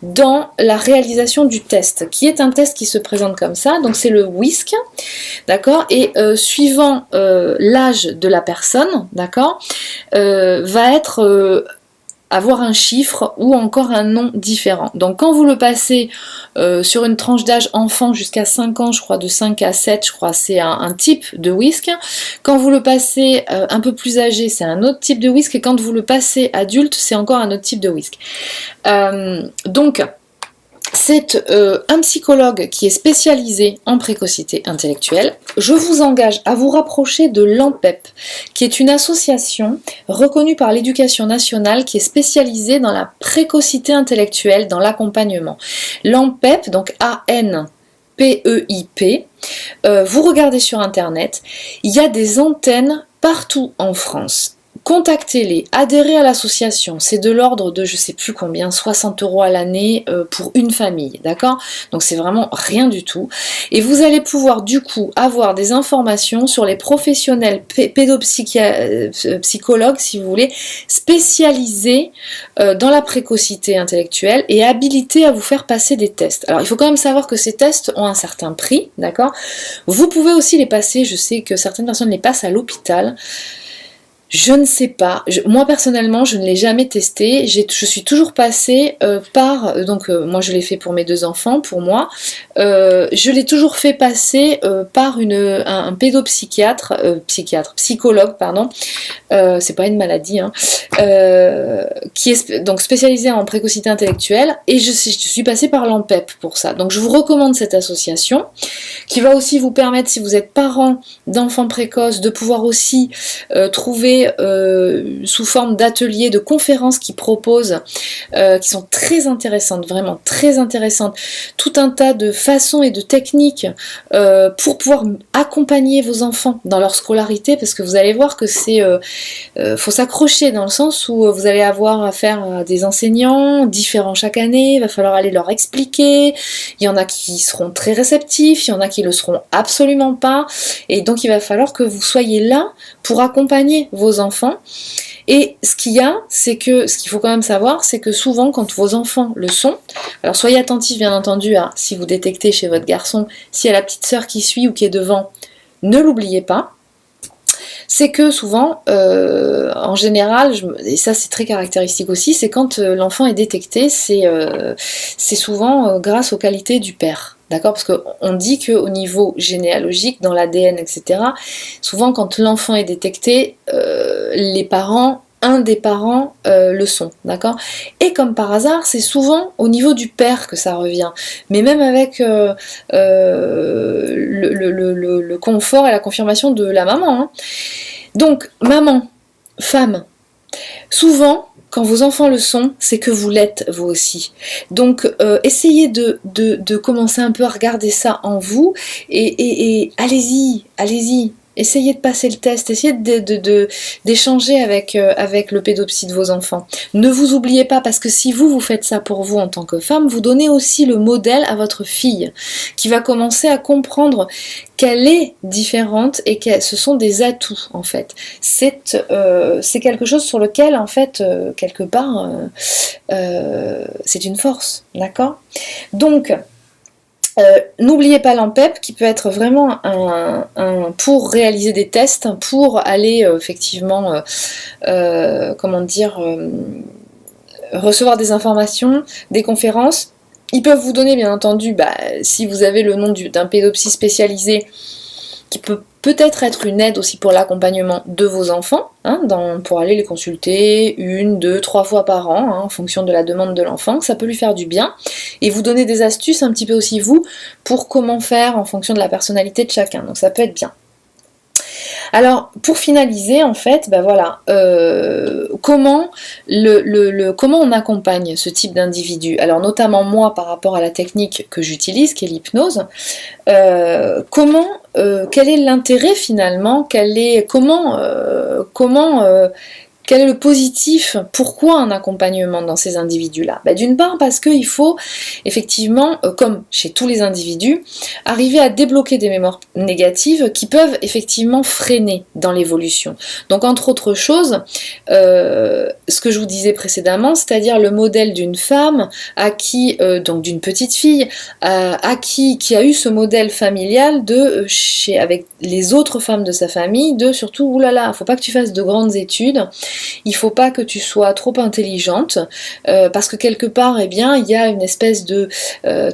dans la réalisation du test, qui est un test qui se présente comme ça. Donc c'est le WISC, d'accord, et suivant l'âge de la personne, d'accord, va être avoir un chiffre ou encore un nom différent. Donc quand vous le passez sur une tranche d'âge enfant jusqu'à 5 ans, je crois de 5 à 7, je crois c'est un type de WISC. Quand vous le passez un peu plus âgé, c'est un autre type de WISC, et quand vous le passez adulte, c'est encore un autre type de WISC. Donc c'est un psychologue qui est spécialisé en précocité intellectuelle. Je vous engage à vous rapprocher de l'ANPEP, qui est une association reconnue par l'Éducation nationale qui est spécialisée dans la précocité intellectuelle, dans l'accompagnement. L'ANPEP, donc A-N-P-E-I-P, vous regardez sur internet, il y a des antennes partout en France. Contactez-les, adhérez à l'association, c'est de l'ordre de je sais plus combien, 60 € à l'année pour une famille, d'accord? Donc c'est vraiment rien du tout. Et vous allez pouvoir du coup avoir des informations sur les professionnels pédopsychologues, si vous voulez, spécialisés dans la précocité intellectuelle et habilités à vous faire passer des tests. Alors il faut quand même savoir que ces tests ont un certain prix, d'accord? Vous pouvez aussi les passer, je sais que certaines personnes les passent à l'hôpital. Je ne sais pas, moi personnellement je ne l'ai jamais testé, je suis toujours passée par, donc moi je l'ai fait pour mes 2 enfants, pour moi, je l'ai toujours fait passer par un pédopsychiatre, psychologue, pardon, c'est pas une maladie, hein, qui est donc spécialisé en précocité intellectuelle, et je suis passée par l'ANPEP pour ça. Donc je vous recommande cette association, qui va aussi vous permettre, si vous êtes parent d'enfants précoces, de pouvoir aussi trouver sous forme d'ateliers, de conférences qui proposent, qui sont très intéressantes, vraiment très intéressantes, tout un tas de façons et de techniques pour pouvoir accompagner vos enfants dans leur scolarité, parce que vous allez voir que c'est faut s'accrocher, dans le sens où vous allez avoir affaire à des enseignants différents chaque année, il va falloir aller leur expliquer, il y en a qui seront très réceptifs, il y en a qui le seront absolument pas, et donc il va falloir que vous soyez là pour accompagner vos enfants. Et ce qu'il y a, c'est que, ce qu'il faut quand même savoir, c'est que souvent quand vos enfants le sont, alors soyez attentifs bien entendu à, si vous détectez chez votre garçon, s'il y a la petite sœur qui suit ou qui est devant, ne l'oubliez pas. C'est que souvent, en général, et ça c'est très caractéristique aussi, c'est quand l'enfant est détecté, c'est souvent grâce aux qualités du père. D'accord? Parce qu'on dit qu'au niveau généalogique, dans l'ADN, etc., souvent quand l'enfant est détecté, un des parents le sont, d'accord? Et comme par hasard, c'est souvent au niveau du père que ça revient. Mais même avec le confort et la confirmation de la maman, hein. Donc, maman, femme, souvent, quand vos enfants le sont, c'est que vous l'êtes vous aussi. Donc essayez de commencer un peu à regarder ça en vous, et allez-y, allez-y. Essayez de passer le test, essayez d'échanger avec le pédopsie de vos enfants. Ne vous oubliez pas, parce que si vous faites ça pour vous en tant que femme, vous donnez aussi le modèle à votre fille, qui va commencer à comprendre qu'elle est différente et que ce sont des atouts en fait. C'est quelque chose sur lequel en fait, quelque part, c'est une force, d'accord? Donc, n'oubliez pas l'ANPEP, qui peut être vraiment pour réaliser des tests, pour aller effectivement, comment dire, recevoir des informations, des conférences. Ils peuvent vous donner bien entendu, si vous avez le nom d'un pédopsie spécialisé, qui peut peut-être être une aide aussi pour l'accompagnement de vos enfants, hein, pour aller les consulter 1, 2, 3 fois par an, hein, en fonction de la demande de l'enfant, ça peut lui faire du bien, et vous donner des astuces un petit peu aussi vous, pour comment faire en fonction de la personnalité de chacun, donc ça peut être bien. Alors, pour finaliser, en fait, ben voilà, comment on accompagne ce type d'individu? Alors, notamment moi, par rapport à la technique que j'utilise, qui est l'hypnose, quel est l'intérêt finalement? Quel est le positif? Pourquoi un accompagnement dans ces individus-là? D'une part parce qu'il faut effectivement, comme chez tous les individus, arriver à débloquer des mémoires négatives qui peuvent effectivement freiner dans l'évolution. Donc entre autres choses, ce que je vous disais précédemment, c'est-à-dire le modèle d'une femme à qui, donc d'une petite fille, qui a eu ce modèle familial avec les autres femmes de sa famille, surtout, oulala, faut pas que tu fasses de grandes études, il faut pas que tu sois trop intelligente, parce que quelque part, eh bien, il y a une espèce de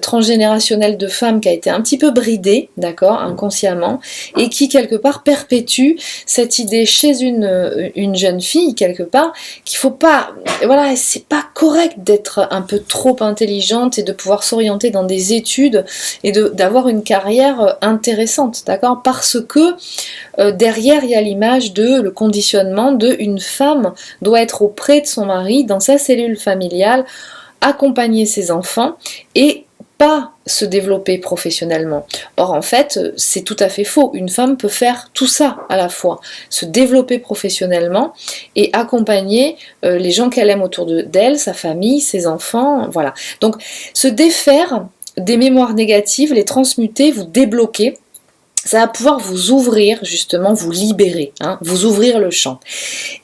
transgénérationnel de femmes qui a été un petit peu bridée, d'accord, inconsciemment, et qui quelque part perpétue cette idée chez une jeune fille, quelque part, qu'il faut pas, voilà, c'est pas correct d'être un peu trop intelligente et de pouvoir s'orienter dans des études et d'avoir une carrière intéressante, d'accord, parce que derrière il y a l'image le conditionnement une femme doit être auprès de son mari dans sa cellule familiale, accompagner ses enfants et pas se développer professionnellement. Or en fait, c'est tout à fait faux. Une femme peut faire tout ça à la fois, se développer professionnellement et accompagner les gens qu'elle aime autour d'elle, sa famille, ses enfants, voilà. Donc se défaire des mémoires négatives, les transmuter, vous débloquer, ça va pouvoir vous ouvrir, justement, vous libérer, vous ouvrir le champ.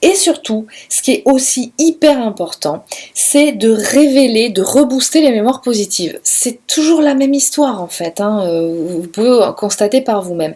Et surtout, ce qui est aussi hyper important, c'est de révéler, de rebooster les mémoires positives. C'est toujours la même histoire, en fait, vous pouvez constater par vous-même.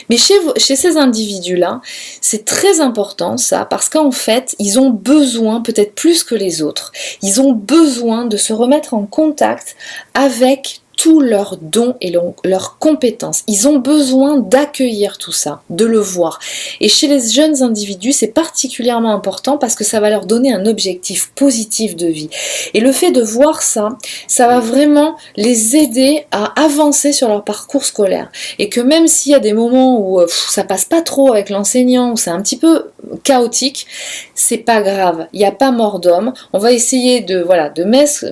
Mais chez ces individus-là, c'est très important, ça, parce qu'en fait, ils ont besoin, peut-être plus que les autres, ils ont besoin de se remettre en contact avec tous leurs dons et leurs compétences. Ils ont besoin d'accueillir tout ça, de le voir. Et chez les jeunes individus, c'est particulièrement important parce que ça va leur donner un objectif positif de vie. Et le fait de voir ça, ça va vraiment les aider à avancer sur leur parcours scolaire. Et que même s'il y a des moments où ça passe pas trop avec l'enseignant, où c'est un petit peu chaotique, c'est pas grave. Il n'y a pas mort d'homme. On va essayer de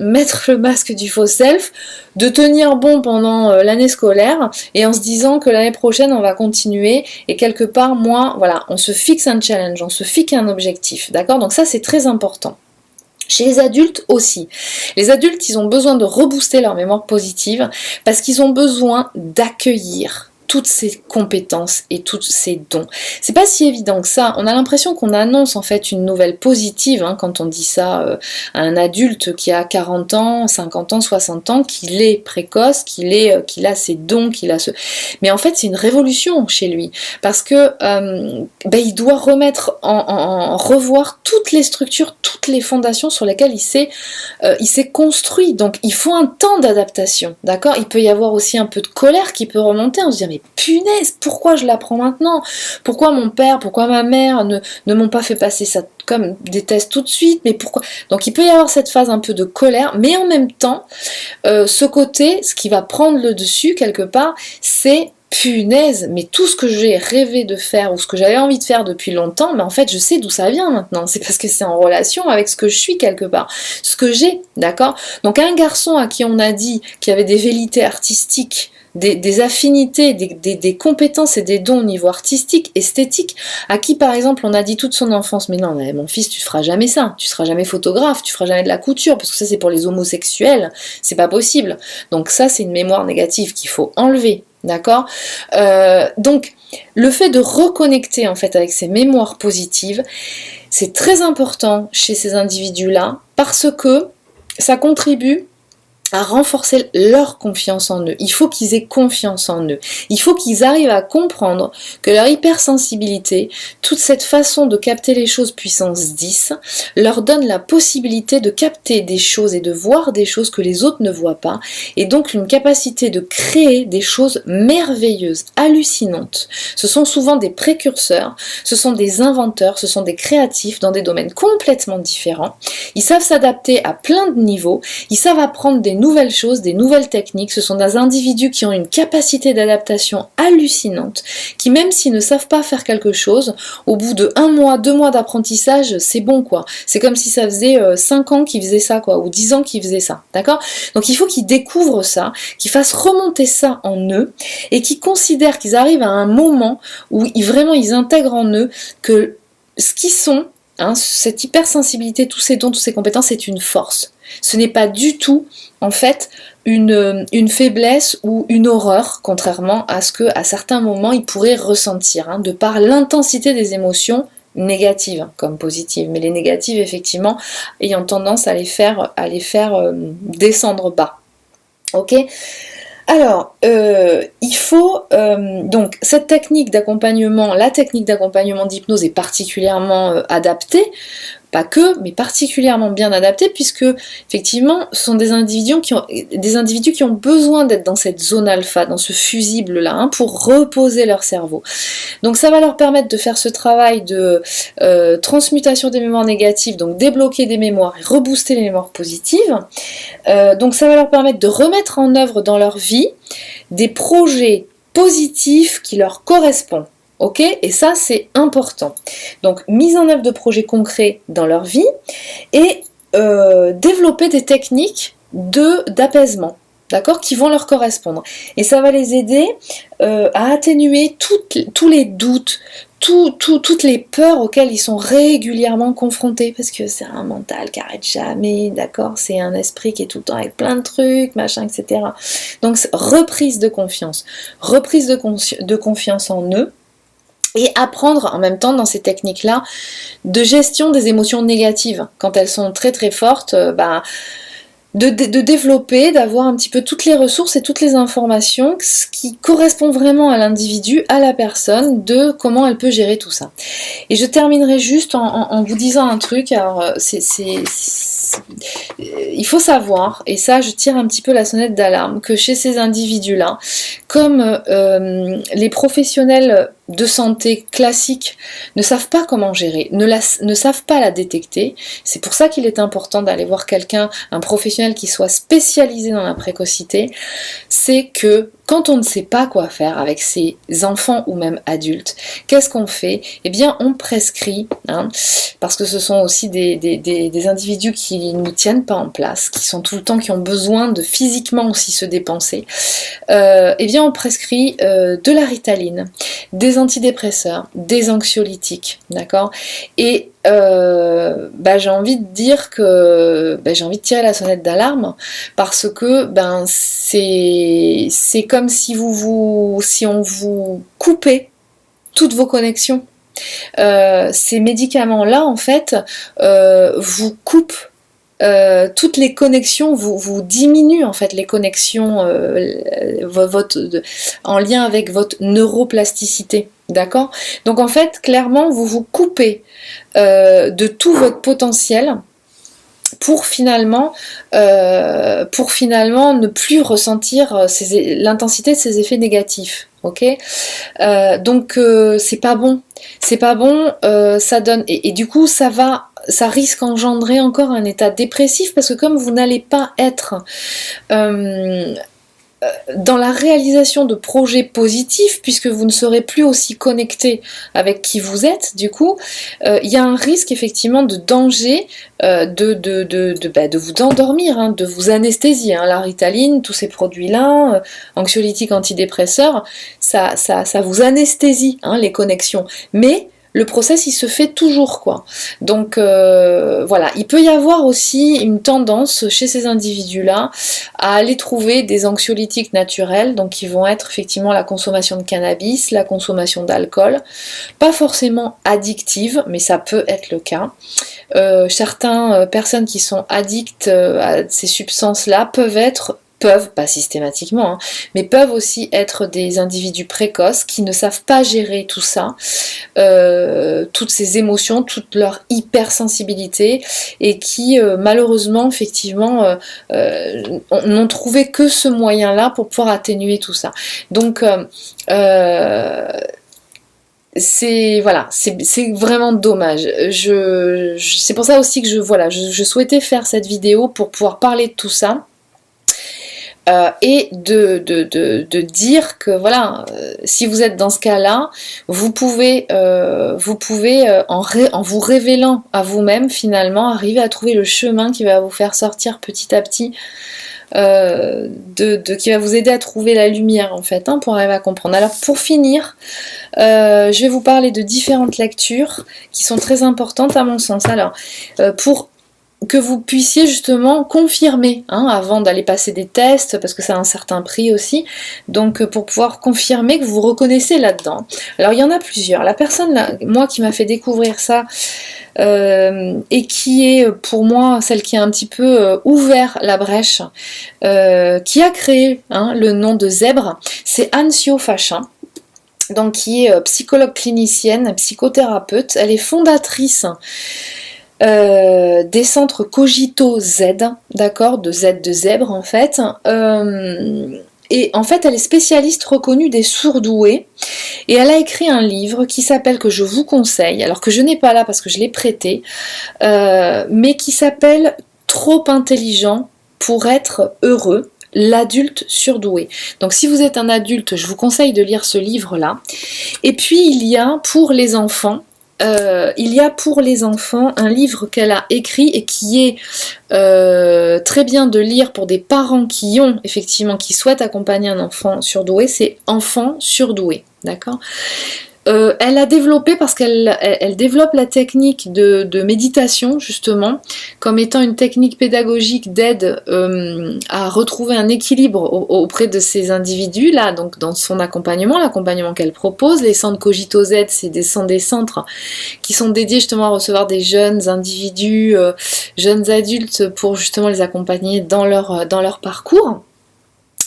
mettre le masque du faux self, de tenir bon pendant l'année scolaire et en se disant que l'année prochaine on va continuer et quelque part on se fixe un challenge, on se fixe un objectif, d'accord? Donc ça c'est très important. Chez les adultes aussi. Les adultes, ils ont besoin de rebooster leur mémoire positive parce qu'ils ont besoin d'accueillir toutes ces compétences et tous ces dons. C'est pas si évident que ça. On a l'impression qu'on annonce en fait une nouvelle positive quand on dit ça à un adulte qui a 40 ans, 50 ans, 60 ans, qu'il est précoce, qu'il a ses dons, Mais en fait, c'est une révolution chez lui parce que il doit remettre revoir toutes les structures, toutes les fondations sur lesquelles il s'est construit. Donc, il faut un temps d'adaptation, d'accord? Il peut y avoir aussi un peu de colère qui peut remonter. On se dit mais punaise, pourquoi je l'apprends maintenant? Pourquoi mon père, pourquoi ma mère ne m'ont pas fait passer ça comme des tests tout de suite? Mais pourquoi? Donc il peut y avoir cette phase un peu de colère, mais en même temps, ce qui va prendre le dessus quelque part, c'est punaise, mais tout ce que j'ai rêvé de faire ou ce que j'avais envie de faire depuis longtemps, mais en fait je sais d'où ça vient maintenant, c'est parce que c'est en relation avec ce que je suis quelque part, ce que j'ai, d'accord? Donc un garçon à qui on a dit qu'il y avait des velléités artistiques, des affinités, des compétences et des dons au niveau artistique, esthétique, à qui par exemple on a dit toute son enfance, mais non, mais mon fils tu feras jamais ça, tu seras jamais photographe, tu feras jamais de la couture, parce que ça c'est pour les homosexuels, c'est pas possible. Donc ça c'est une mémoire négative qu'il faut enlever, d'accord? Donc le fait de reconnecter en fait avec ces mémoires positives, c'est très important chez ces individus-là, parce que ça contribue à renforcer leur confiance en eux. Il faut qu'ils aient confiance en eux. Il faut qu'ils arrivent à comprendre que leur hypersensibilité, toute cette façon de capter les choses puissance 10, leur donne la possibilité de capter des choses et de voir des choses que les autres ne voient pas, et donc une capacité de créer des choses merveilleuses, hallucinantes. Ce sont souvent des précurseurs, ce sont des inventeurs, ce sont des créatifs dans des domaines complètement différents. Ils savent s'adapter à plein de niveaux, ils savent apprendre des nouvelles choses, des nouvelles techniques. Ce sont des individus qui ont une capacité d'adaptation hallucinante, qui même s'ils ne savent pas faire quelque chose, au bout de 1 mois, 2 mois d'apprentissage, c'est bon quoi. C'est comme si ça faisait 5 ans qu'ils faisaient ça quoi, ou 10 ans qu'ils faisaient ça, d'accord? Donc il faut qu'ils découvrent ça, qu'ils fassent remonter ça en eux, et qu'ils considèrent qu'ils arrivent à un moment où vraiment ils intègrent en eux que ce qu'ils sont, hein, cette hypersensibilité, tous ces dons, toutes ces compétences, c'est une force. Ce n'est pas du tout, en fait, une faiblesse ou une horreur, contrairement à ce que, à certains moments, ils pourraient ressentir, hein, de par l'intensité des émotions négatives comme positives. Mais les négatives, effectivement, ayant tendance à les faire descendre bas. Ok ? Alors, il faut donc cette technique d'accompagnement, la technique d'accompagnement d'hypnose est particulièrement adaptée, pas que, mais particulièrement bien adaptée, puisque effectivement, ce sont des individus qui ont besoin d'être dans cette zone alpha, dans ce fusible-là, hein, pour reposer leur cerveau. Donc ça va leur permettre de faire ce travail de transmutation des mémoires négatives, donc débloquer des mémoires et rebooster les mémoires positives. Donc ça va leur permettre de remettre en œuvre dans leur vie des projets positifs qui leur correspondent. Ok ? Et ça, c'est important. Donc, mise en œuvre de projets concrets dans leur vie et développer des techniques d'apaisement, d'accord, qui vont leur correspondre. Et ça va les aider à atténuer tous les doutes, toutes les peurs auxquelles ils sont régulièrement confrontés, parce que c'est un mental qui arrête jamais, d'accord, c'est un esprit qui est tout le temps avec plein de trucs, machin, etc. Donc, reprise de confiance en eux, et apprendre en même temps dans ces techniques-là de gestion des émotions négatives. Quand elles sont très très fortes, de développer, d'avoir un petit peu toutes les ressources et toutes les informations qui correspondent vraiment à l'individu, à la personne, de comment elle peut gérer tout ça. Et je terminerai juste en vous disant un truc. Alors, il faut savoir, et ça je tire un petit peu la sonnette d'alarme, que chez ces individus-là, comme les professionnels de santé classiques ne savent pas comment gérer, ne savent pas la détecter, c'est pour ça qu'il est important d'aller voir quelqu'un, un professionnel qui soit spécialisé dans la précocité, c'est que quand on ne sait pas quoi faire avec ses enfants ou même adultes, qu'est-ce qu'on fait ? Eh bien, on prescrit, hein, parce que ce sont aussi des individus qui ne tiennent pas en place, qui sont tout le temps, qui ont besoin de physiquement aussi se dépenser. Eh bien, on prescrit de la Ritaline, des antidépresseurs, des anxiolytiques, d'accord ? Et j'ai envie de dire que j'ai envie de tirer la sonnette d'alarme parce que c'est comme si on vous coupait toutes vos connexions. Ces médicaments-là, en fait, vous coupent toutes les connexions, vous diminuent en fait les connexions en lien avec votre neuroplasticité. D'accord ? Donc en fait, clairement, vous vous coupez de tout votre potentiel pour finalement ne plus ressentir l'intensité de ces effets négatifs. Ok ? Donc c'est pas bon. C'est pas bon, ça donne... Et du coup, ça risque d'engendrer encore un état dépressif parce que comme vous n'allez pas être dans la réalisation de projets positifs, puisque vous ne serez plus aussi connecté avec qui vous êtes, du coup, il y a un risque effectivement de danger de vous endormir, hein, de vous anesthésier. Hein, la Ritaline, tous ces produits-là, anxiolytiques, antidépresseurs, ça vous anesthésie, hein, les connexions. Mais le process, il se fait toujours, quoi. Donc, voilà. Il peut y avoir aussi une tendance chez ces individus-là à aller trouver des anxiolytiques naturels, donc qui vont être effectivement la consommation de cannabis, la consommation d'alcool, pas forcément addictive, mais ça peut être le cas. Certaines personnes qui sont addictes à ces substances-là peuvent, pas systématiquement, hein, mais peuvent aussi être des individus précoces qui ne savent pas gérer tout ça, toutes ces émotions, toute leur hypersensibilité, et qui malheureusement, effectivement, n'ont trouvé que ce moyen-là pour pouvoir atténuer tout ça. Donc, c'est vraiment dommage. C'est pour ça aussi que je souhaitais faire cette vidéo pour pouvoir parler de tout ça. et de dire que voilà, si vous êtes dans ce cas-là, vous pouvez en vous révélant à vous-même finalement arriver à trouver le chemin qui va vous faire sortir petit à petit, qui va vous aider à trouver la lumière en fait, pour arriver à comprendre. Alors pour finir, je vais vous parler de différentes lectures qui sont très importantes à mon sens. Alors pour que vous puissiez justement confirmer avant d'aller passer des tests, parce que ça a un certain prix aussi, donc pour pouvoir confirmer que vous vous reconnaissez là-dedans. Alors il y en a plusieurs. La personne là, moi qui m'a fait découvrir ça, et qui est pour moi celle qui a un petit peu ouvert la brèche, qui a créé le nom de Zèbre, c'est Anne Sio-Fachin, donc qui est psychologue clinicienne, psychothérapeute. Elle est fondatrice des centres Cogito Z, d'accord, de Z de zèbre en fait. Et en fait, elle est spécialiste reconnue des surdoués, et elle a écrit un livre qui s'appelle, que je vous conseille, alors que je n'ai pas là parce que je l'ai prêté, mais qui s'appelle Trop intelligent pour être heureux, l'adulte surdoué. Donc si vous êtes un adulte, je vous conseille de lire ce livre-là. Et puis il y a pour les enfants, un livre qu'elle a écrit et qui est très bien de lire pour des parents qui souhaitent accompagner un enfant surdoué, c'est Enfant surdoué, d'accord. Elle a développé, parce qu'elle développe la technique de méditation justement, comme étant une technique pédagogique d'aide à retrouver un équilibre auprès de ces individus là, donc dans son l'accompagnement qu'elle propose. Les centres Cogito Z, c'est des centres qui sont dédiés justement à recevoir des jeunes individus, jeunes adultes, pour justement les accompagner dans leur parcours.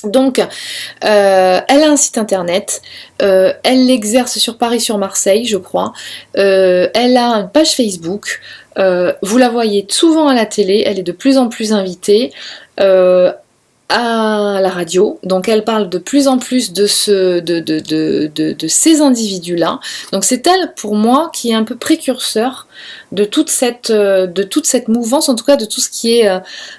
Donc, elle a un site internet, elle l'exerce sur Paris-sur-Marseille, je crois, elle a une page Facebook, vous la voyez souvent à la télé, elle est de plus en plus invitée, à la radio, donc elle parle de plus en plus de ces individus-là. Donc c'est elle, pour moi, qui est un peu précurseur de toute cette mouvance, en tout cas de tout ce qui est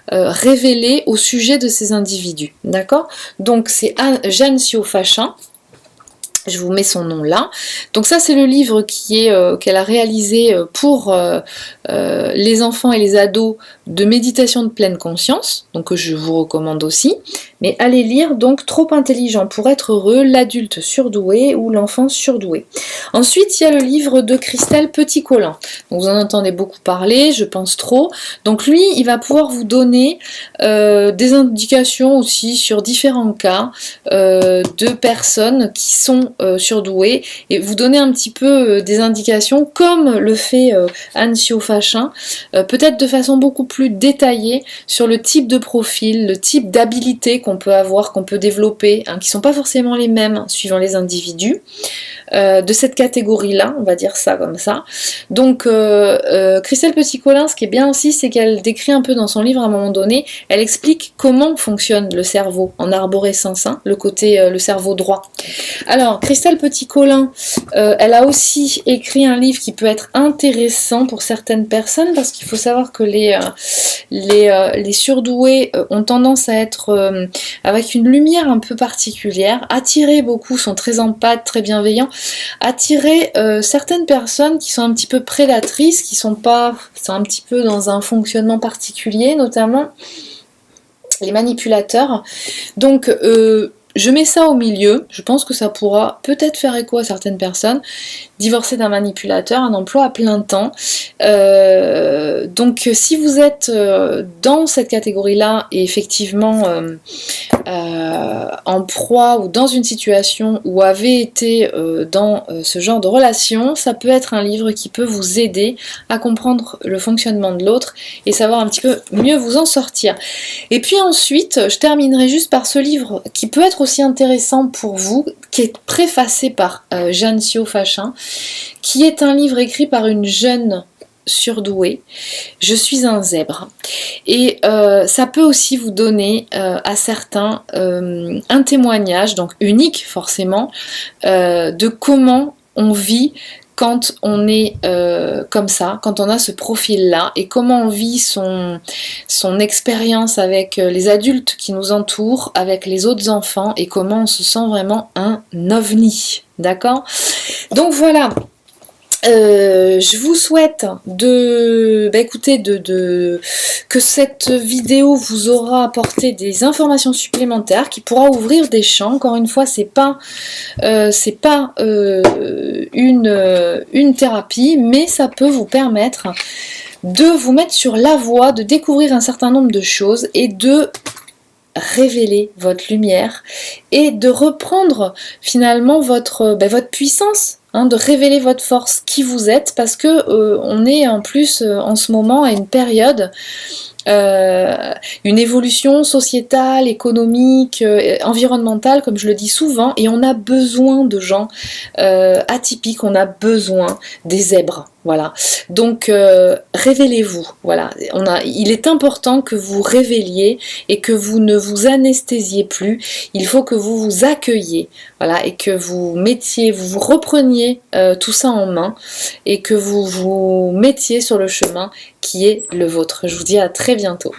révélé au sujet de ces individus. D'accord? Donc c'est Jeanne Sio-Fachin. Je vous mets son nom là. Donc ça, c'est le livre qu'elle a réalisé pour les enfants et les ados, de méditation de pleine conscience, donc que je vous recommande aussi. Mais allez lire donc Trop intelligent pour être heureux, l'adulte surdoué ou l'enfant surdoué. Ensuite, il y a le livre de Christelle Petit-Colin. Donc vous en entendez beaucoup parler, je pense trop. Donc lui, il va pouvoir vous donner des indications aussi sur différents cas de personnes qui sont surdouées, et vous donner un petit peu des indications, comme le fait Anne Sio-Fachin, peut-être de façon beaucoup plus détaillée sur le type de profil, le type d'habilité qu'on peut avoir, qu'on peut développer, qui sont pas forcément les mêmes suivant les individus. De cette catégorie-là, on va dire ça comme ça. Donc Christelle Petit-Colin, ce qui est bien aussi, c'est qu'elle décrit un peu dans son livre à un moment donné, elle explique comment fonctionne le cerveau en arborescence, le cerveau droit. Alors Christelle Petit-Colin, elle a aussi écrit un livre qui peut être intéressant pour certaines personnes, parce qu'il faut savoir que les surdoués ont tendance à être avec une lumière un peu particulière, attirés beaucoup, sont très empathes, très bienveillants, attirer certaines personnes qui sont un petit peu prédatrices, qui sont un petit peu dans un fonctionnement particulier, notamment les manipulateurs. Donc je mets ça au milieu, je pense que ça pourra peut-être faire écho à certaines personnes. Divorcer d'un manipulateur, un emploi à plein temps. Donc si vous êtes dans cette catégorie-là, et effectivement en proie ou dans une situation où avez été dans ce genre de relation, ça peut être un livre qui peut vous aider à comprendre le fonctionnement de l'autre et savoir un petit peu mieux vous en sortir. Et puis ensuite, je terminerai juste par ce livre qui peut être aussi intéressant pour vous, qui est préfacé par Jeanne Sio-Fachin, qui est un livre écrit par une jeune surdouée. Je suis un zèbre. Et ça peut aussi vous donner à certains un témoignage, donc unique forcément, de comment on vit quand on est comme ça, quand on a ce profil-là, et comment on vit son expérience avec les adultes qui nous entourent, avec les autres enfants, et comment on se sent vraiment un ovni. D'accord? Donc voilà. Je vous souhaite que cette vidéo vous aura apporté des informations supplémentaires, qui pourra ouvrir des champs. Encore une fois, c'est pas une thérapie, mais ça peut vous permettre de vous mettre sur la voie, de découvrir un certain nombre de choses et de révéler votre lumière et de reprendre finalement votre puissance, hein, de révéler votre force, qui vous êtes, parce que on est en plus en ce moment à une période, une évolution sociétale, économique, environnementale, comme je le dis souvent, et on a besoin de gens atypiques, on a besoin des zèbres. Voilà, donc révélez-vous. Voilà, il est important que vous révéliez et que vous ne vous anesthésiez plus. Il faut que vous vous accueilliez, voilà, et que vous repreniez tout ça en main et que vous vous mettiez sur le chemin qui est le vôtre. Je vous dis à très bientôt.